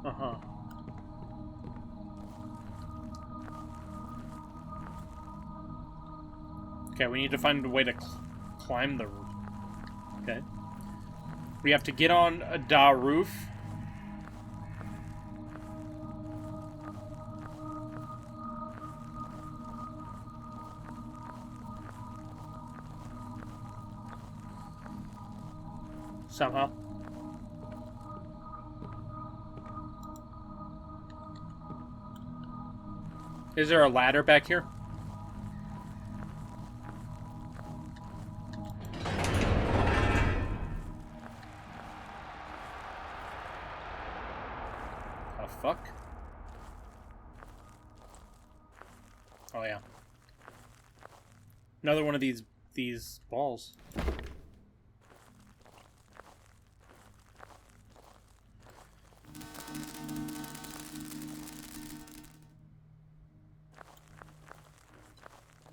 Uh-huh. Okay, we need to find a way to climb the roof. Okay. We have to get on a roof. Somehow. Is there a ladder back here? The fuck? Oh yeah. Another one of these balls.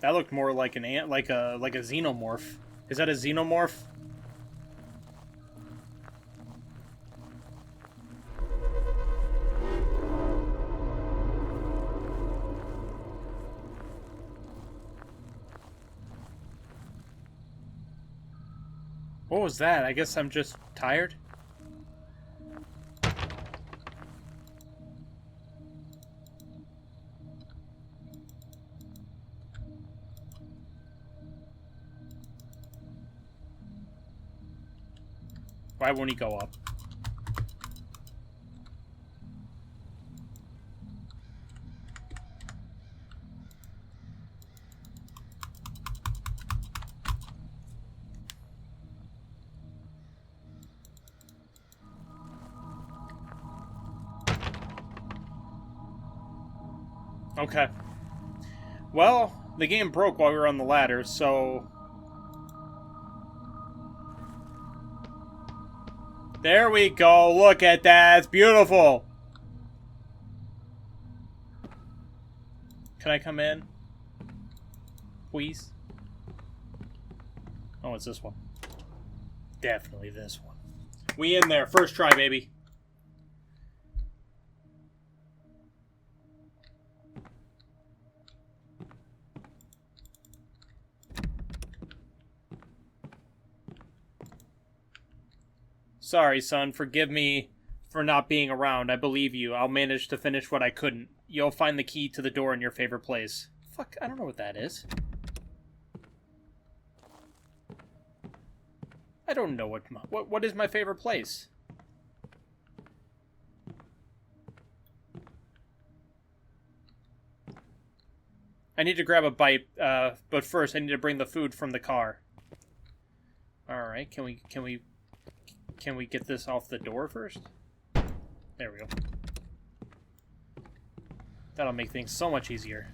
That looked more like an ant, like a xenomorph. Is that a xenomorph? What was that? I guess I'm just tired. Why won't he go up? Okay. Well, the game broke while we were on the ladder, so... There we go. Look at that. It's beautiful. Can I come in? Please? Oh, it's this one. Definitely this one. We in there. First try, baby. Sorry, son. Forgive me for not being around. I believe you. I'll manage to finish what I couldn't. You'll find the key to the door in your favorite place. Fuck, I don't know what that is. I don't know what is my favorite place. I need to grab a bite, but first I need to bring the food from the car. All right, can we get this off the door first? There we go. That'll make things so much easier.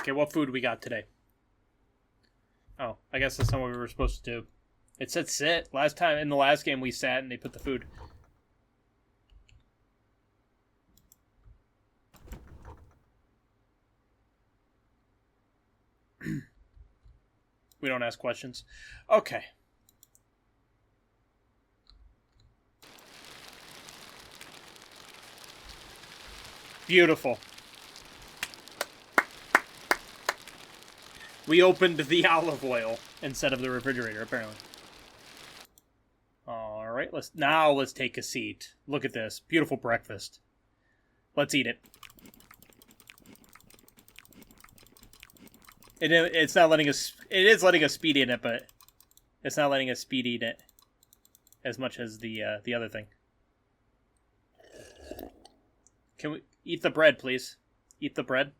Okay, what food we got today? Oh, I guess that's not what we were supposed to do. It said sit. Last time, in the last game, we sat and they put the food. We don't ask questions. Okay. Beautiful. We opened the olive oil instead of the refrigerator, apparently. All right, let's take a seat. Look at this beautiful breakfast. Let's eat it. It's not letting us. It is letting us speed eat it, but it's not letting us speed eat it as much as the other thing. Can we eat the bread, please? Eat the bread.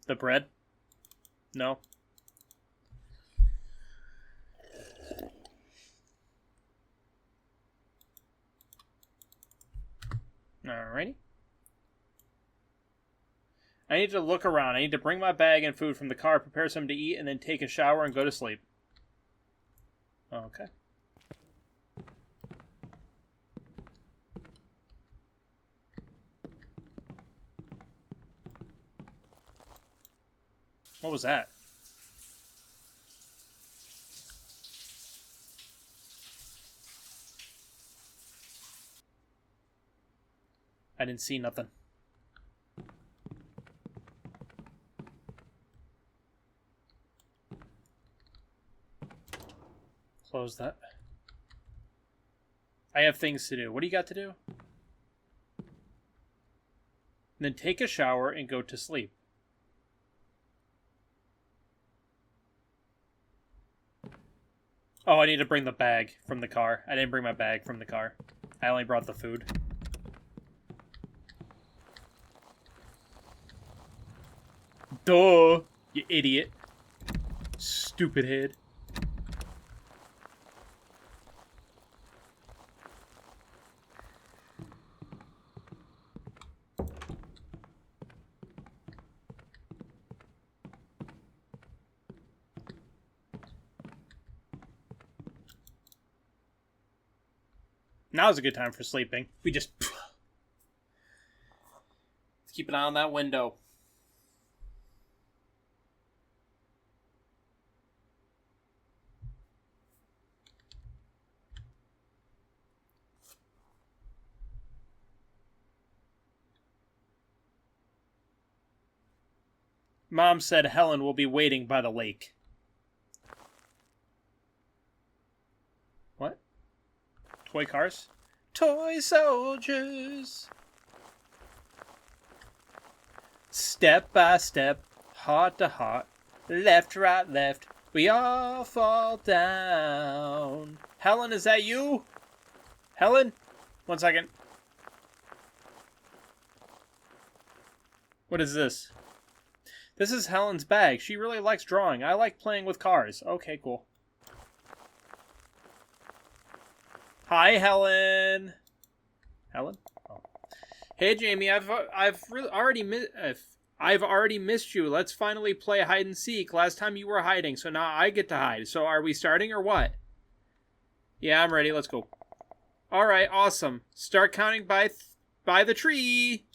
The bread. No. Alrighty. I need to look around. I need to bring my bag and food from the car, prepare something to eat, and then take a shower and go to sleep. Okay. What was that? I didn't see nothing. Close that. I have things to do. What do you got to do? And then take a shower and go to sleep. Oh, I need to bring the bag from the car. I didn't bring my bag from the car. I only brought the food. Duh, you idiot. Stupid head. Now's a good time for sleeping. We just keep an eye on that window. Mom said Helen will be waiting by the lake. What? Toy cars? Toy soldiers! Step by step, heart to heart, left, right, left, we all fall down. Helen, is that you? Helen? 1 second. What is this? This is Helen's bag. She really likes drawing. I like playing with cars. Okay, cool. Hi, Helen. Helen? Oh. Hey, Jamie. I've already missed you. Let's finally play hide and seek. Last time you were hiding, so now I get to hide. So are we starting or what? Yeah, I'm ready. Let's go. All right, awesome. Start counting by by the tree.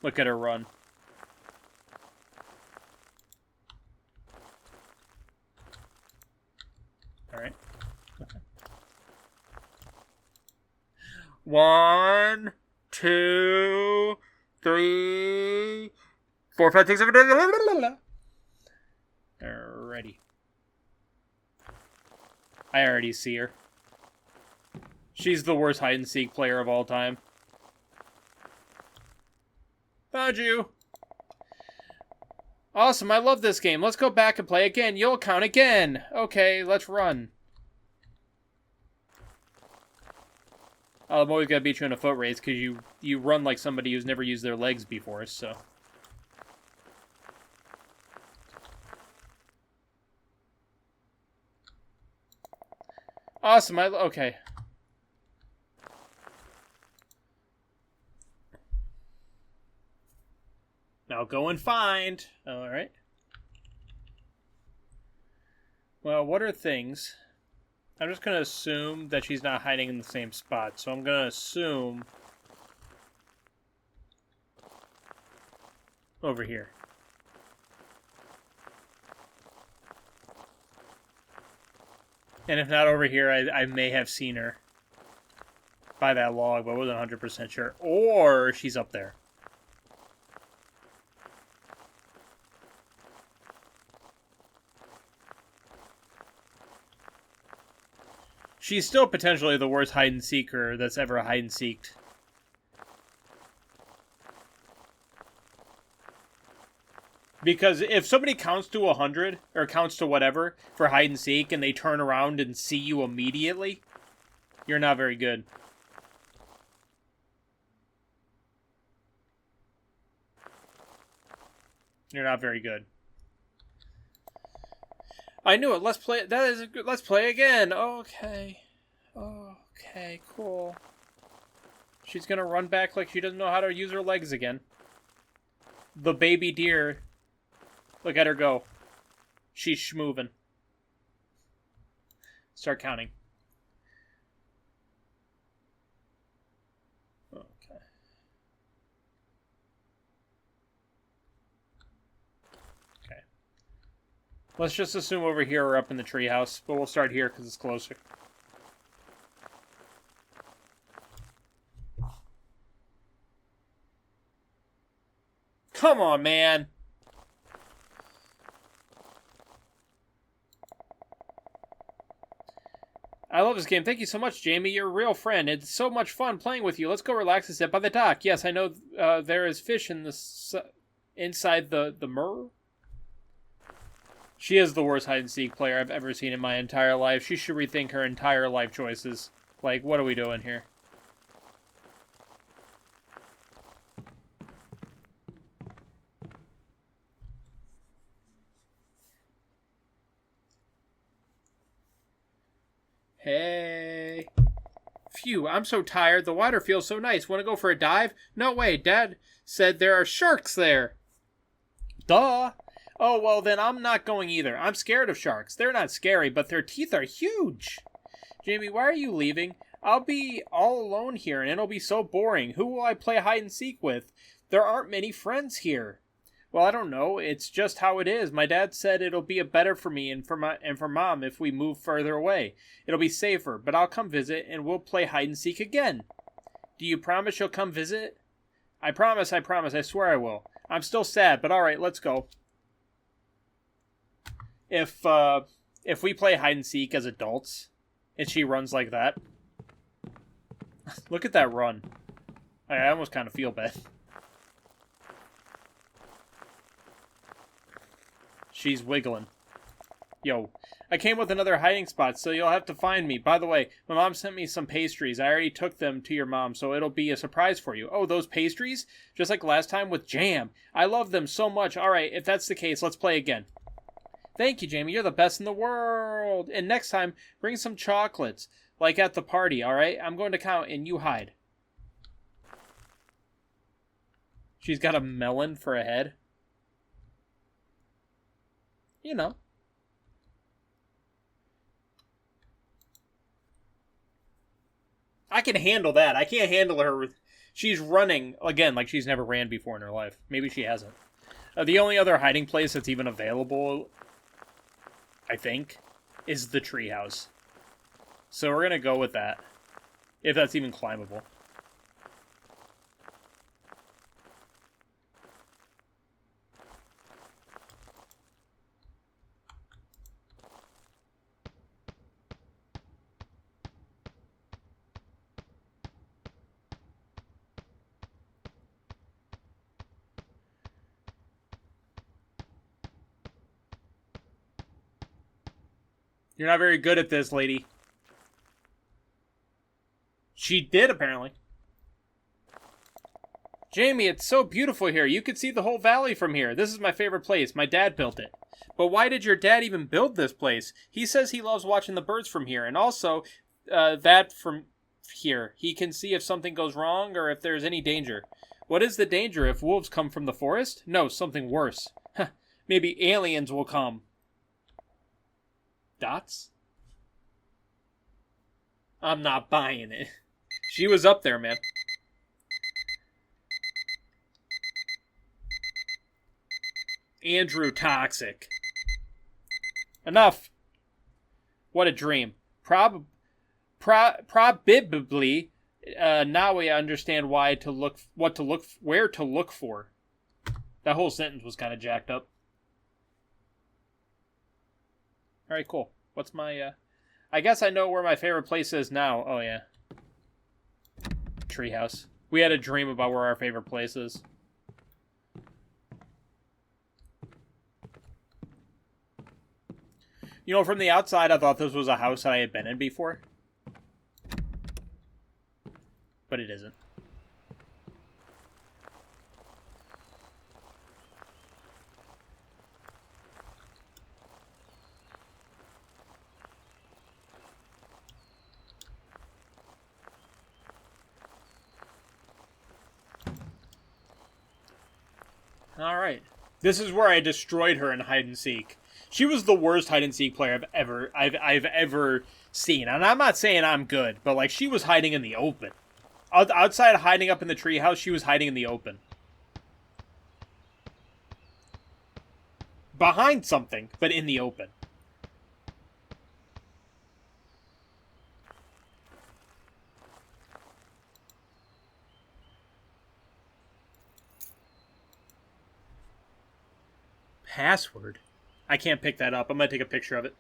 Look at her run. All right. Okay. 1, 2, 3, 4, 5, 6, 7, 8. Alrighty. I already see her. She's the worst hide-and-seek player of all time. Found you. Awesome, I love this game. Let's go back and play again. You'll count again. Okay, let's run. I'm always gonna beat you in a foot race because you run like somebody who's never used their legs before, so. Awesome, okay. Now go and find. Alright. Well, what are things? I'm just going to assume that she's not hiding in the same spot. So I'm going to assume over here. And if not over here, I may have seen her by that log, but I wasn't 100% sure. Or she's up there. She's still potentially the worst hide-and-seeker that's ever hide-and-seeked. Because if somebody counts to 100, or counts to whatever, for hide-and-seek, and they turn around and see you immediately, you're not very good. You're not very good. I knew it. Let's play. That is. Let's play again. Okay. Okay. Cool. She's gonna run back like she doesn't know how to use her legs again. The baby deer. Look at her go. She's schmoving. Start counting. Okay. Okay. Let's just assume over here or up in the treehouse, but we'll start here because it's closer. Come on, man! I love this game. Thank you so much, Jamie. You're a real friend. It's so much fun playing with you. Let's go relax and sit by the dock. Yes, I know there is fish in the inside the myrrh. She is the worst hide-and-seek player I've ever seen in my entire life. She should rethink her entire life choices. Like, what are we doing here? Hey. Phew, I'm so tired. The water feels so nice. Want to go for a dive? No way. Dad said there are sharks there. Duh. Oh, well, then I'm not going either. I'm scared of sharks. They're not scary, but their teeth are huge. Jamie, why are you leaving? I'll be all alone here, and it'll be so boring. Who will I play hide-and-seek with? There aren't many friends here. Well, I don't know. It's just how it is. My dad said it'll be better for me and for Mom if we move further away. It'll be safer, but I'll come visit, and we'll play hide-and-seek again. Do you promise you'll come visit? I promise, I swear I will. I'm still sad, but alright, let's go. If we play hide-and-seek as adults, and she runs like that. Look at that run. I almost kind of feel bad. She's wiggling. Yo, I came with another hiding spot, so you'll have to find me. By the way, my mom sent me some pastries. I already took them to your mom, so it'll be a surprise for you. Oh, those pastries? Just like last time with jam. I love them so much. Alright, if that's the case, let's play again. Thank you, Jamie. You're the best in the world. And next time, bring some chocolates, like at the party, alright? I'm going to count, and you hide. She's got a melon for a head. You know. I can handle that. I can't handle her with... She's running, again, like she's never ran before in her life. Maybe she hasn't. The only other hiding place that's even available, I think, is the treehouse. So we're going to go with that. If that's even climbable. You're not very good at this, lady. She did, apparently. Jame, it's so beautiful here. You could see the whole valley from here. This is my favorite place. My dad built it. But why did your dad even build this place? He says he loves watching the birds from here. And also, that from here. He can see if something goes wrong or if there's any danger. What is the danger? If wolves come from the forest? No, something worse. Maybe aliens will come. Dots? I'm not buying it. She was up there, man. Andrew toxic. Enough. What a dream. Probably. Now we understand where to look for. That whole sentence was kind of jacked up. All right, cool. What's my? I guess I know where my favorite place is now. Oh yeah. Treehouse. We had a dream about where our favorite place is. You know, from the outside, I thought this was a house that I had been in before. But it isn't. Alright. This is where I destroyed her in hide and seek. She was the worst hide and seek player I've ever seen. And I'm not saying I'm good, but like she was hiding in the open. Outside of hiding up in the treehouse, she was hiding in the open. Behind something, but in the open. Password? I can't pick that up. I'm going to take a picture of it.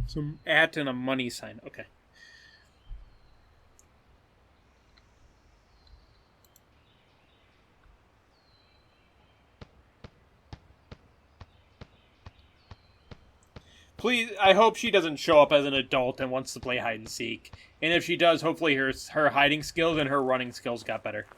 Some at and a money sign. Okay. Please, I hope she doesn't show up as an adult and wants to play hide and seek. And if she does, hopefully her hiding skills and her running skills got better.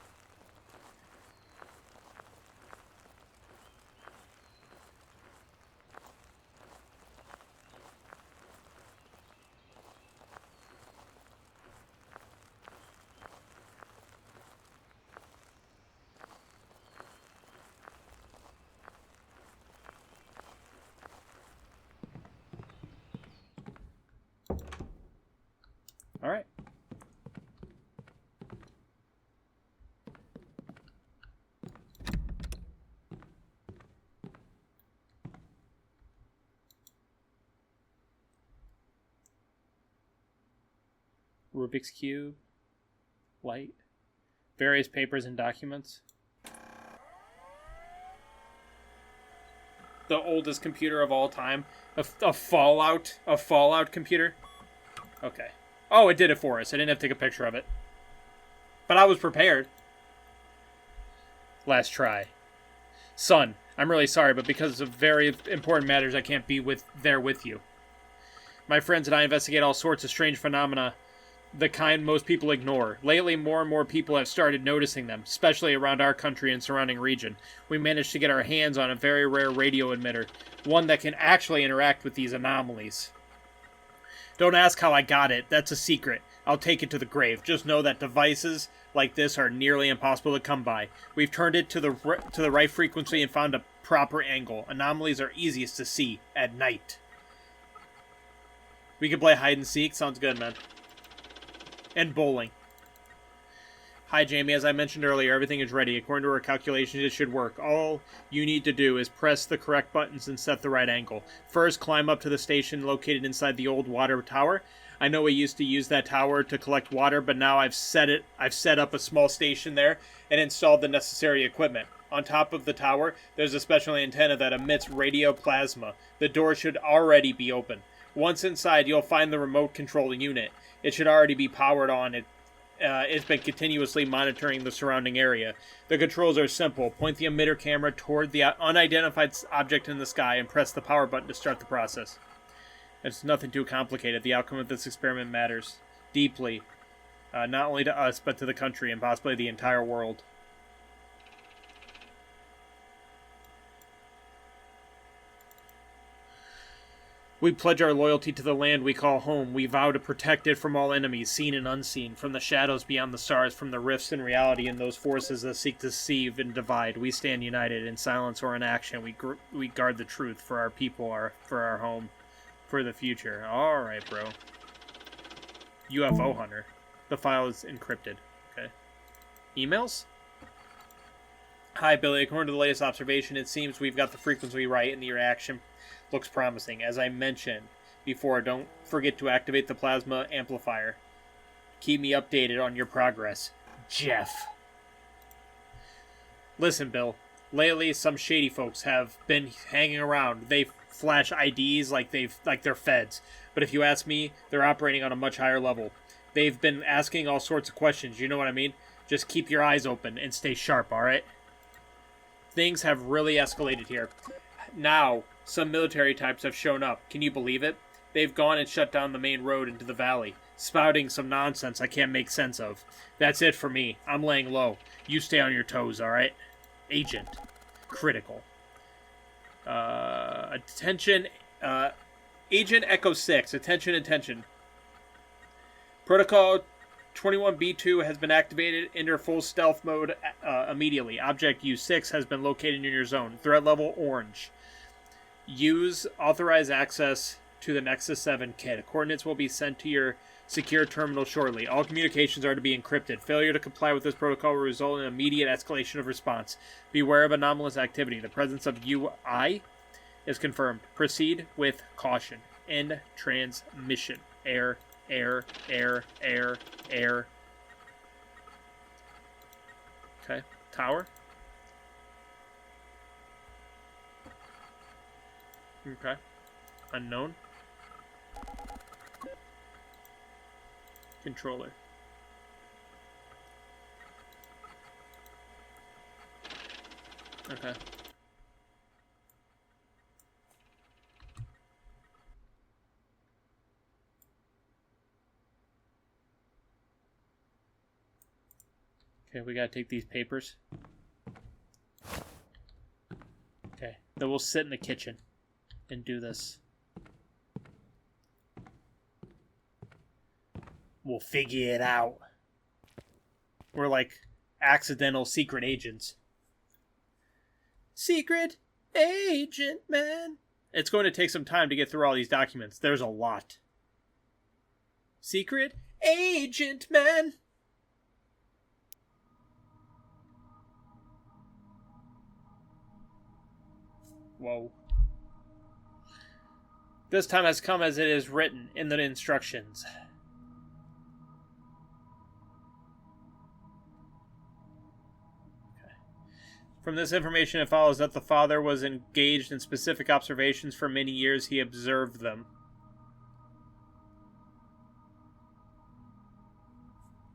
All right. Rubik's Cube. Light. Various papers and documents. The oldest computer of all time. A Fallout computer. Okay. Oh, it did it for us. I didn't have to take a picture of it. But I was prepared. Last try. Son, I'm really sorry, but because of very important matters, I can't be there with you. My friends and I investigate all sorts of strange phenomena, the kind most people ignore. Lately, more and more people have started noticing them, especially around our country and surrounding region. We managed to get our hands on a very rare radio emitter, one that can actually interact with these anomalies. Don't ask how I got it. That's a secret. I'll take it to the grave. Just know that devices like this are nearly impossible to come by. We've turned it to the right frequency and found a proper angle. Anomalies are easiest to see at night. We can play hide and seek. Sounds good, man. And bowling. Hi, Jame. As I mentioned earlier, everything is ready. According to our calculations, it should work. All you need to do is press the correct buttons and set the right angle. First, climb up to the station located inside the old water tower. I know we used to use that tower to collect water, but now I've set up a small station there and installed the necessary equipment. On top of the tower, there's a special antenna that emits radio plasma. The door should already be open. Once inside, you'll find the remote control unit. It should already be powered on. It's been continuously monitoring the surrounding area. The controls are simple. Point the emitter camera toward the unidentified object in the sky and press the power button to start the process. It's nothing too complicated. The outcome of this experiment matters deeply, not only to us, but to the country and possibly the entire world. We pledge our loyalty to the land we call home. We vow to protect it from all enemies, seen and unseen, from the shadows beyond the stars, from the rifts in reality and those forces that seek to deceive and divide. We stand united in silence or in action. We guard the truth for our people, for our home, for the future. Alright, bro. UFO Hunter. The file is encrypted. Okay. Emails? Hi, Billy. According to the latest observation, it seems we've got the frequency right and the reaction looks promising. As I mentioned before, don't forget to activate the plasma amplifier. Keep me updated on your progress. Jeff. Listen, Bill. Lately, some shady folks have been hanging around. They flash IDs like they're feds. But if you ask me, they're operating on a much higher level. They've been asking all sorts of questions, you know what I mean? Just keep your eyes open and stay sharp, alright? Things have really escalated here. Now, some military types have shown up. Can you believe it? They've gone and shut down the main road into the valley, spouting some nonsense I can't make sense of. That's it for me. I'm laying low. You stay on your toes, alright? Agent. Critical. Attention. Agent Echo 6. Attention. Protocol 21B2 has been activated. Enter full stealth mode immediately. Object U6 has been located in your zone. Threat level orange. Use authorized access to the Nexus 7 kit. Coordinates will be sent to your secure terminal shortly. All communications are to be encrypted. Failure to comply with this protocol will result in immediate escalation of response. Beware of anomalous activity. The presence of UI is confirmed. Proceed with caution. End transmission. Air. Okay. Tower. Okay. Unknown. Controller. Okay. Okay, we gotta take these papers. Okay, then we'll sit in the kitchen and do this. We'll figure it out. We're like accidental secret agents. Secret agent, man. It's going to take some time to get through all these documents. There's a lot. Secret agent, man. Whoa. This time has come as it is written in the instructions. Okay. From this information, it follows that the father was engaged in specific observations for many years. He observed them.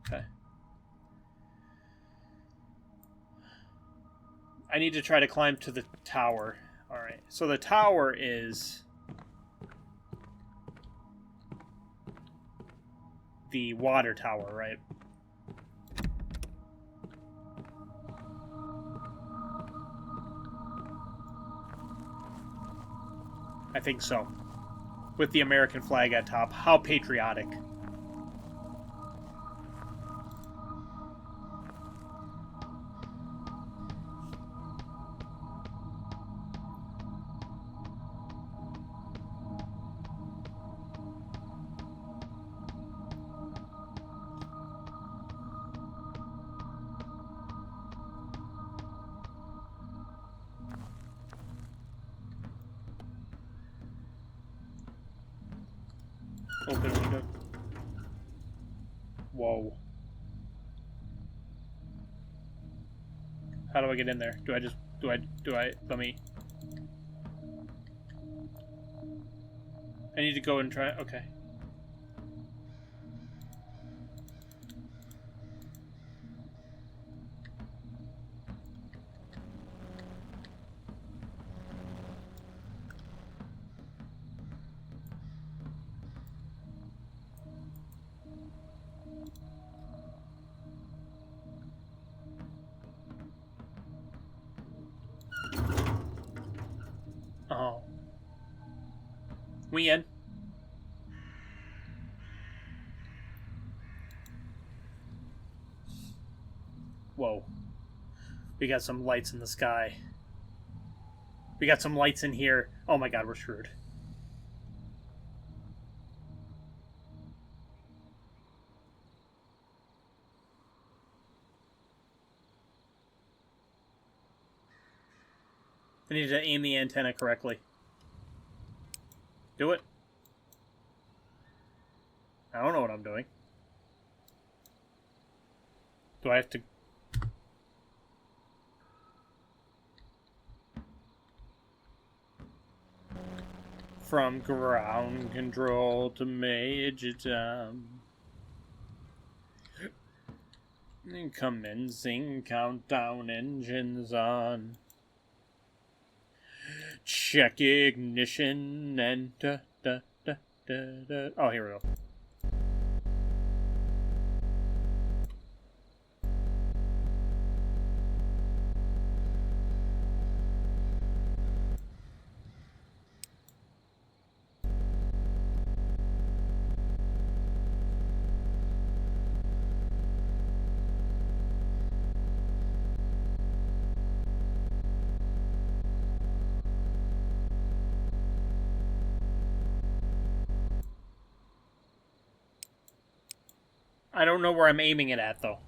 Okay. I need to try to climb to the tower. Alright, so the tower is the water tower, right? I think so. With the American flag at top. How patriotic. clear the window. Whoa. How do I get in there? Let me... I need to go and try... Okay. Oh. We in? Whoa. We got some lights in the sky. We got some lights in here. Oh my god, we're screwed. I need to aim the antenna correctly. Do it. I don't know what I'm doing. Do I have to... From ground control to Major Tom. Commencing countdown, engines on. Check ignition and da da da da da. Oh, here we go. I don't know where I'm aiming it at, though.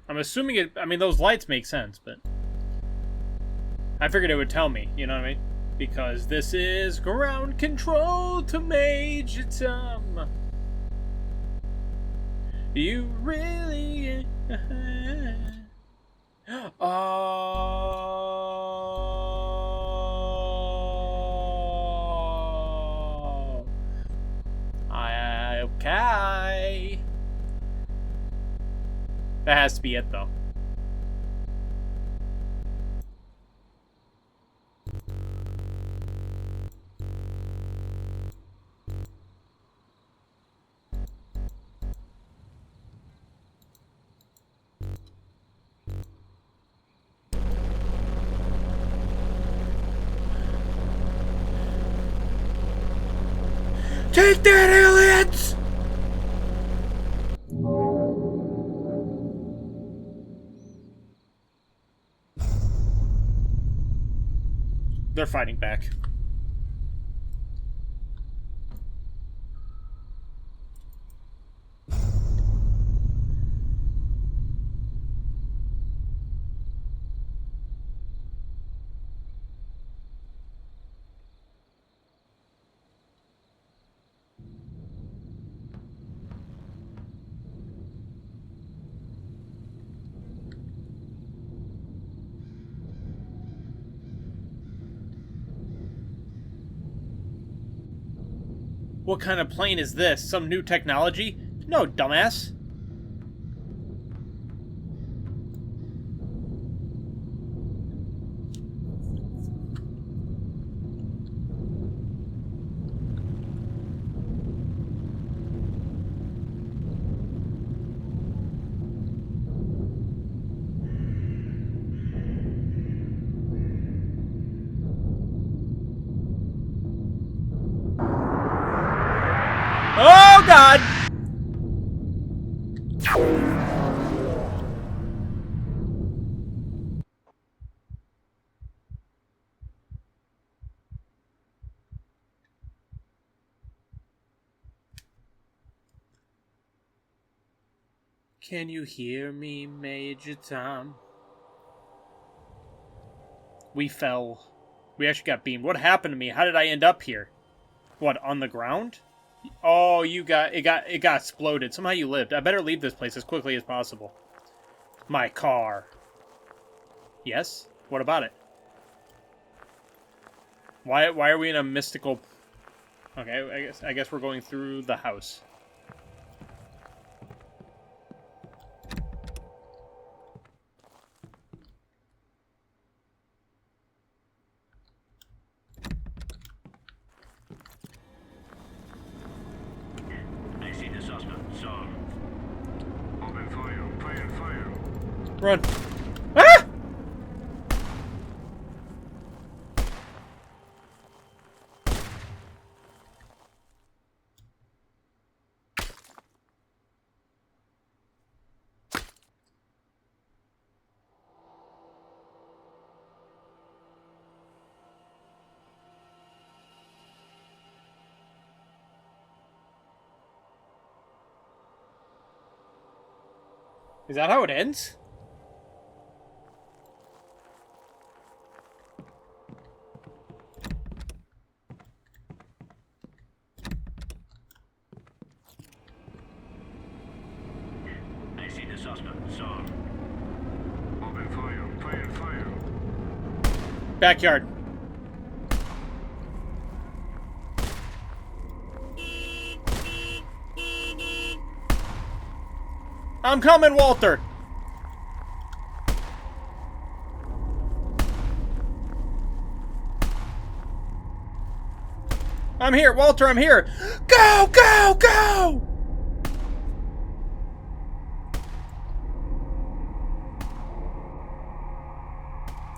I'm assuming it... I mean, those lights make sense, but... I figured it would tell me, you know what I mean? Because this is ground control to Major Tom. You really... Oh... Okay. That has to be it, though. Take that, aliens! They're fighting back. What kind of plane is this? Some new technology? No, dumbass. Oh, God! Can you hear me, Major Tom? We fell. We actually got beamed. What happened to me? How did I end up here? What, on the ground? Oh, it got exploded. Somehow you lived. I better leave this place as quickly as possible. My car. Yes? What about it? Why are we in a mystical... Okay, I guess we're going through the house. I see the suspect, so... Open fire, fire. Run. Ah! Is that how it ends? I see the suspect, so... Open fire. Backyard. I'm coming, Walter! I'm here, Walter, I'm here! Go, go, go!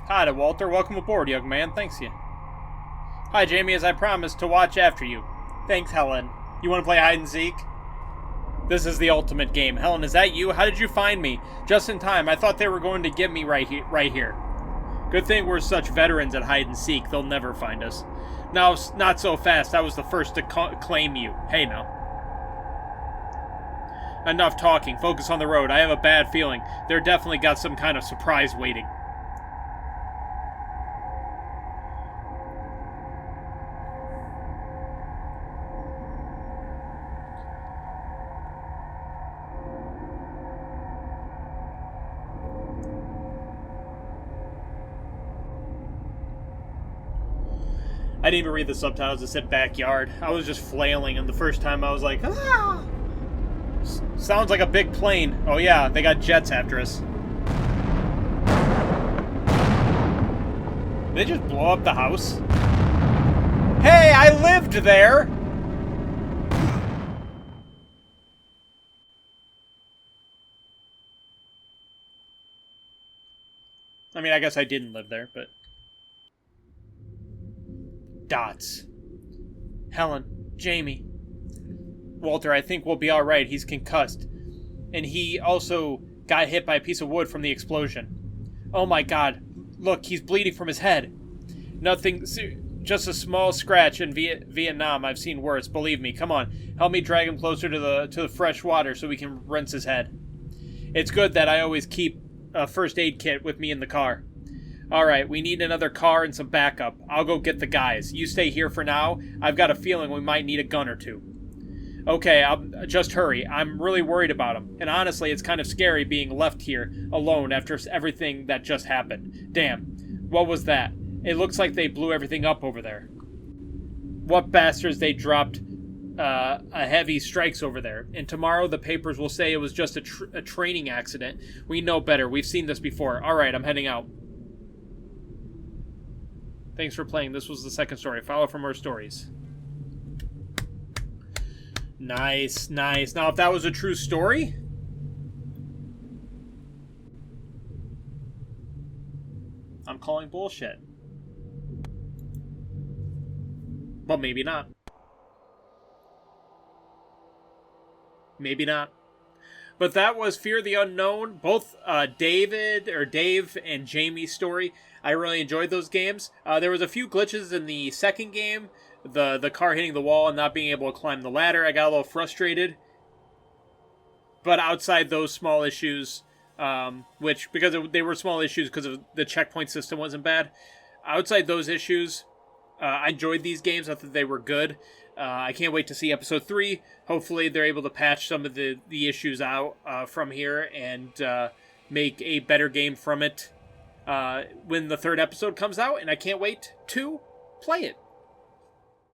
Hi to Walter, welcome aboard, young man, thanks you. Hi, Jamie, as I promised to watch after you. Thanks, Helen. You want to play hide and seek? This is the ultimate game. Helen, is that you? How did you find me? Just in time. I thought they were going to get me right here. Good thing we're such veterans at hide and seek. They'll never find us. No, not so fast. I was the first to claim you. Hey, now. Enough talking. Focus on the road. I have a bad feeling. They're definitely got some kind of surprise waiting. I didn't even read the subtitles. It said backyard. I was just flailing, and the first time I was like, ah! Sounds like a big plane. Oh yeah, they got jets after us. Did they just blow up the house? Hey, I lived there! I mean, I guess I didn't live there, but... Dots. Helen. Jamie. Walter, I think we'll be alright. He's concussed. And he also got hit by a piece of wood from the explosion. Oh my god. Look, he's bleeding from his head. Nothing... Just a small scratch in Vietnam. I've seen worse. Believe me. Come on. Help me drag him closer to the fresh water so we can rinse his head. It's good that I always keep a first aid kit with me in the car. Alright, we need another car and some backup. I'll go get the guys. You stay here for now. I've got a feeling we might need a gun or two. Okay, I'll just hurry. I'm really worried about him. And honestly, it's kind of scary being left here alone after everything that just happened. Damn. What was that? It looks like they blew everything up over there. What bastards they dropped a heavy strikes over there. And tomorrow the papers will say it was just a training accident. We know better. We've seen this before. Alright, I'm heading out. Thanks for playing. This was the second story. Follow for more stories. Nice, nice. Now, if that was a true story... I'm calling bullshit. But maybe not. Maybe not. But that was Fear the Unknown. Both Dave and Jame's story. I really enjoyed those games. There was a few glitches in the second game. The car hitting the wall and not being able to climb the ladder. I got a little frustrated. But outside those small issues, because they were small issues because of the checkpoint system wasn't bad, outside those issues, I enjoyed these games. I thought they were good. I can't wait to see episode 3. Hopefully they're able to patch some of the issues out from here and make a better game from it when the 3rd episode comes out. And I can't wait to play it.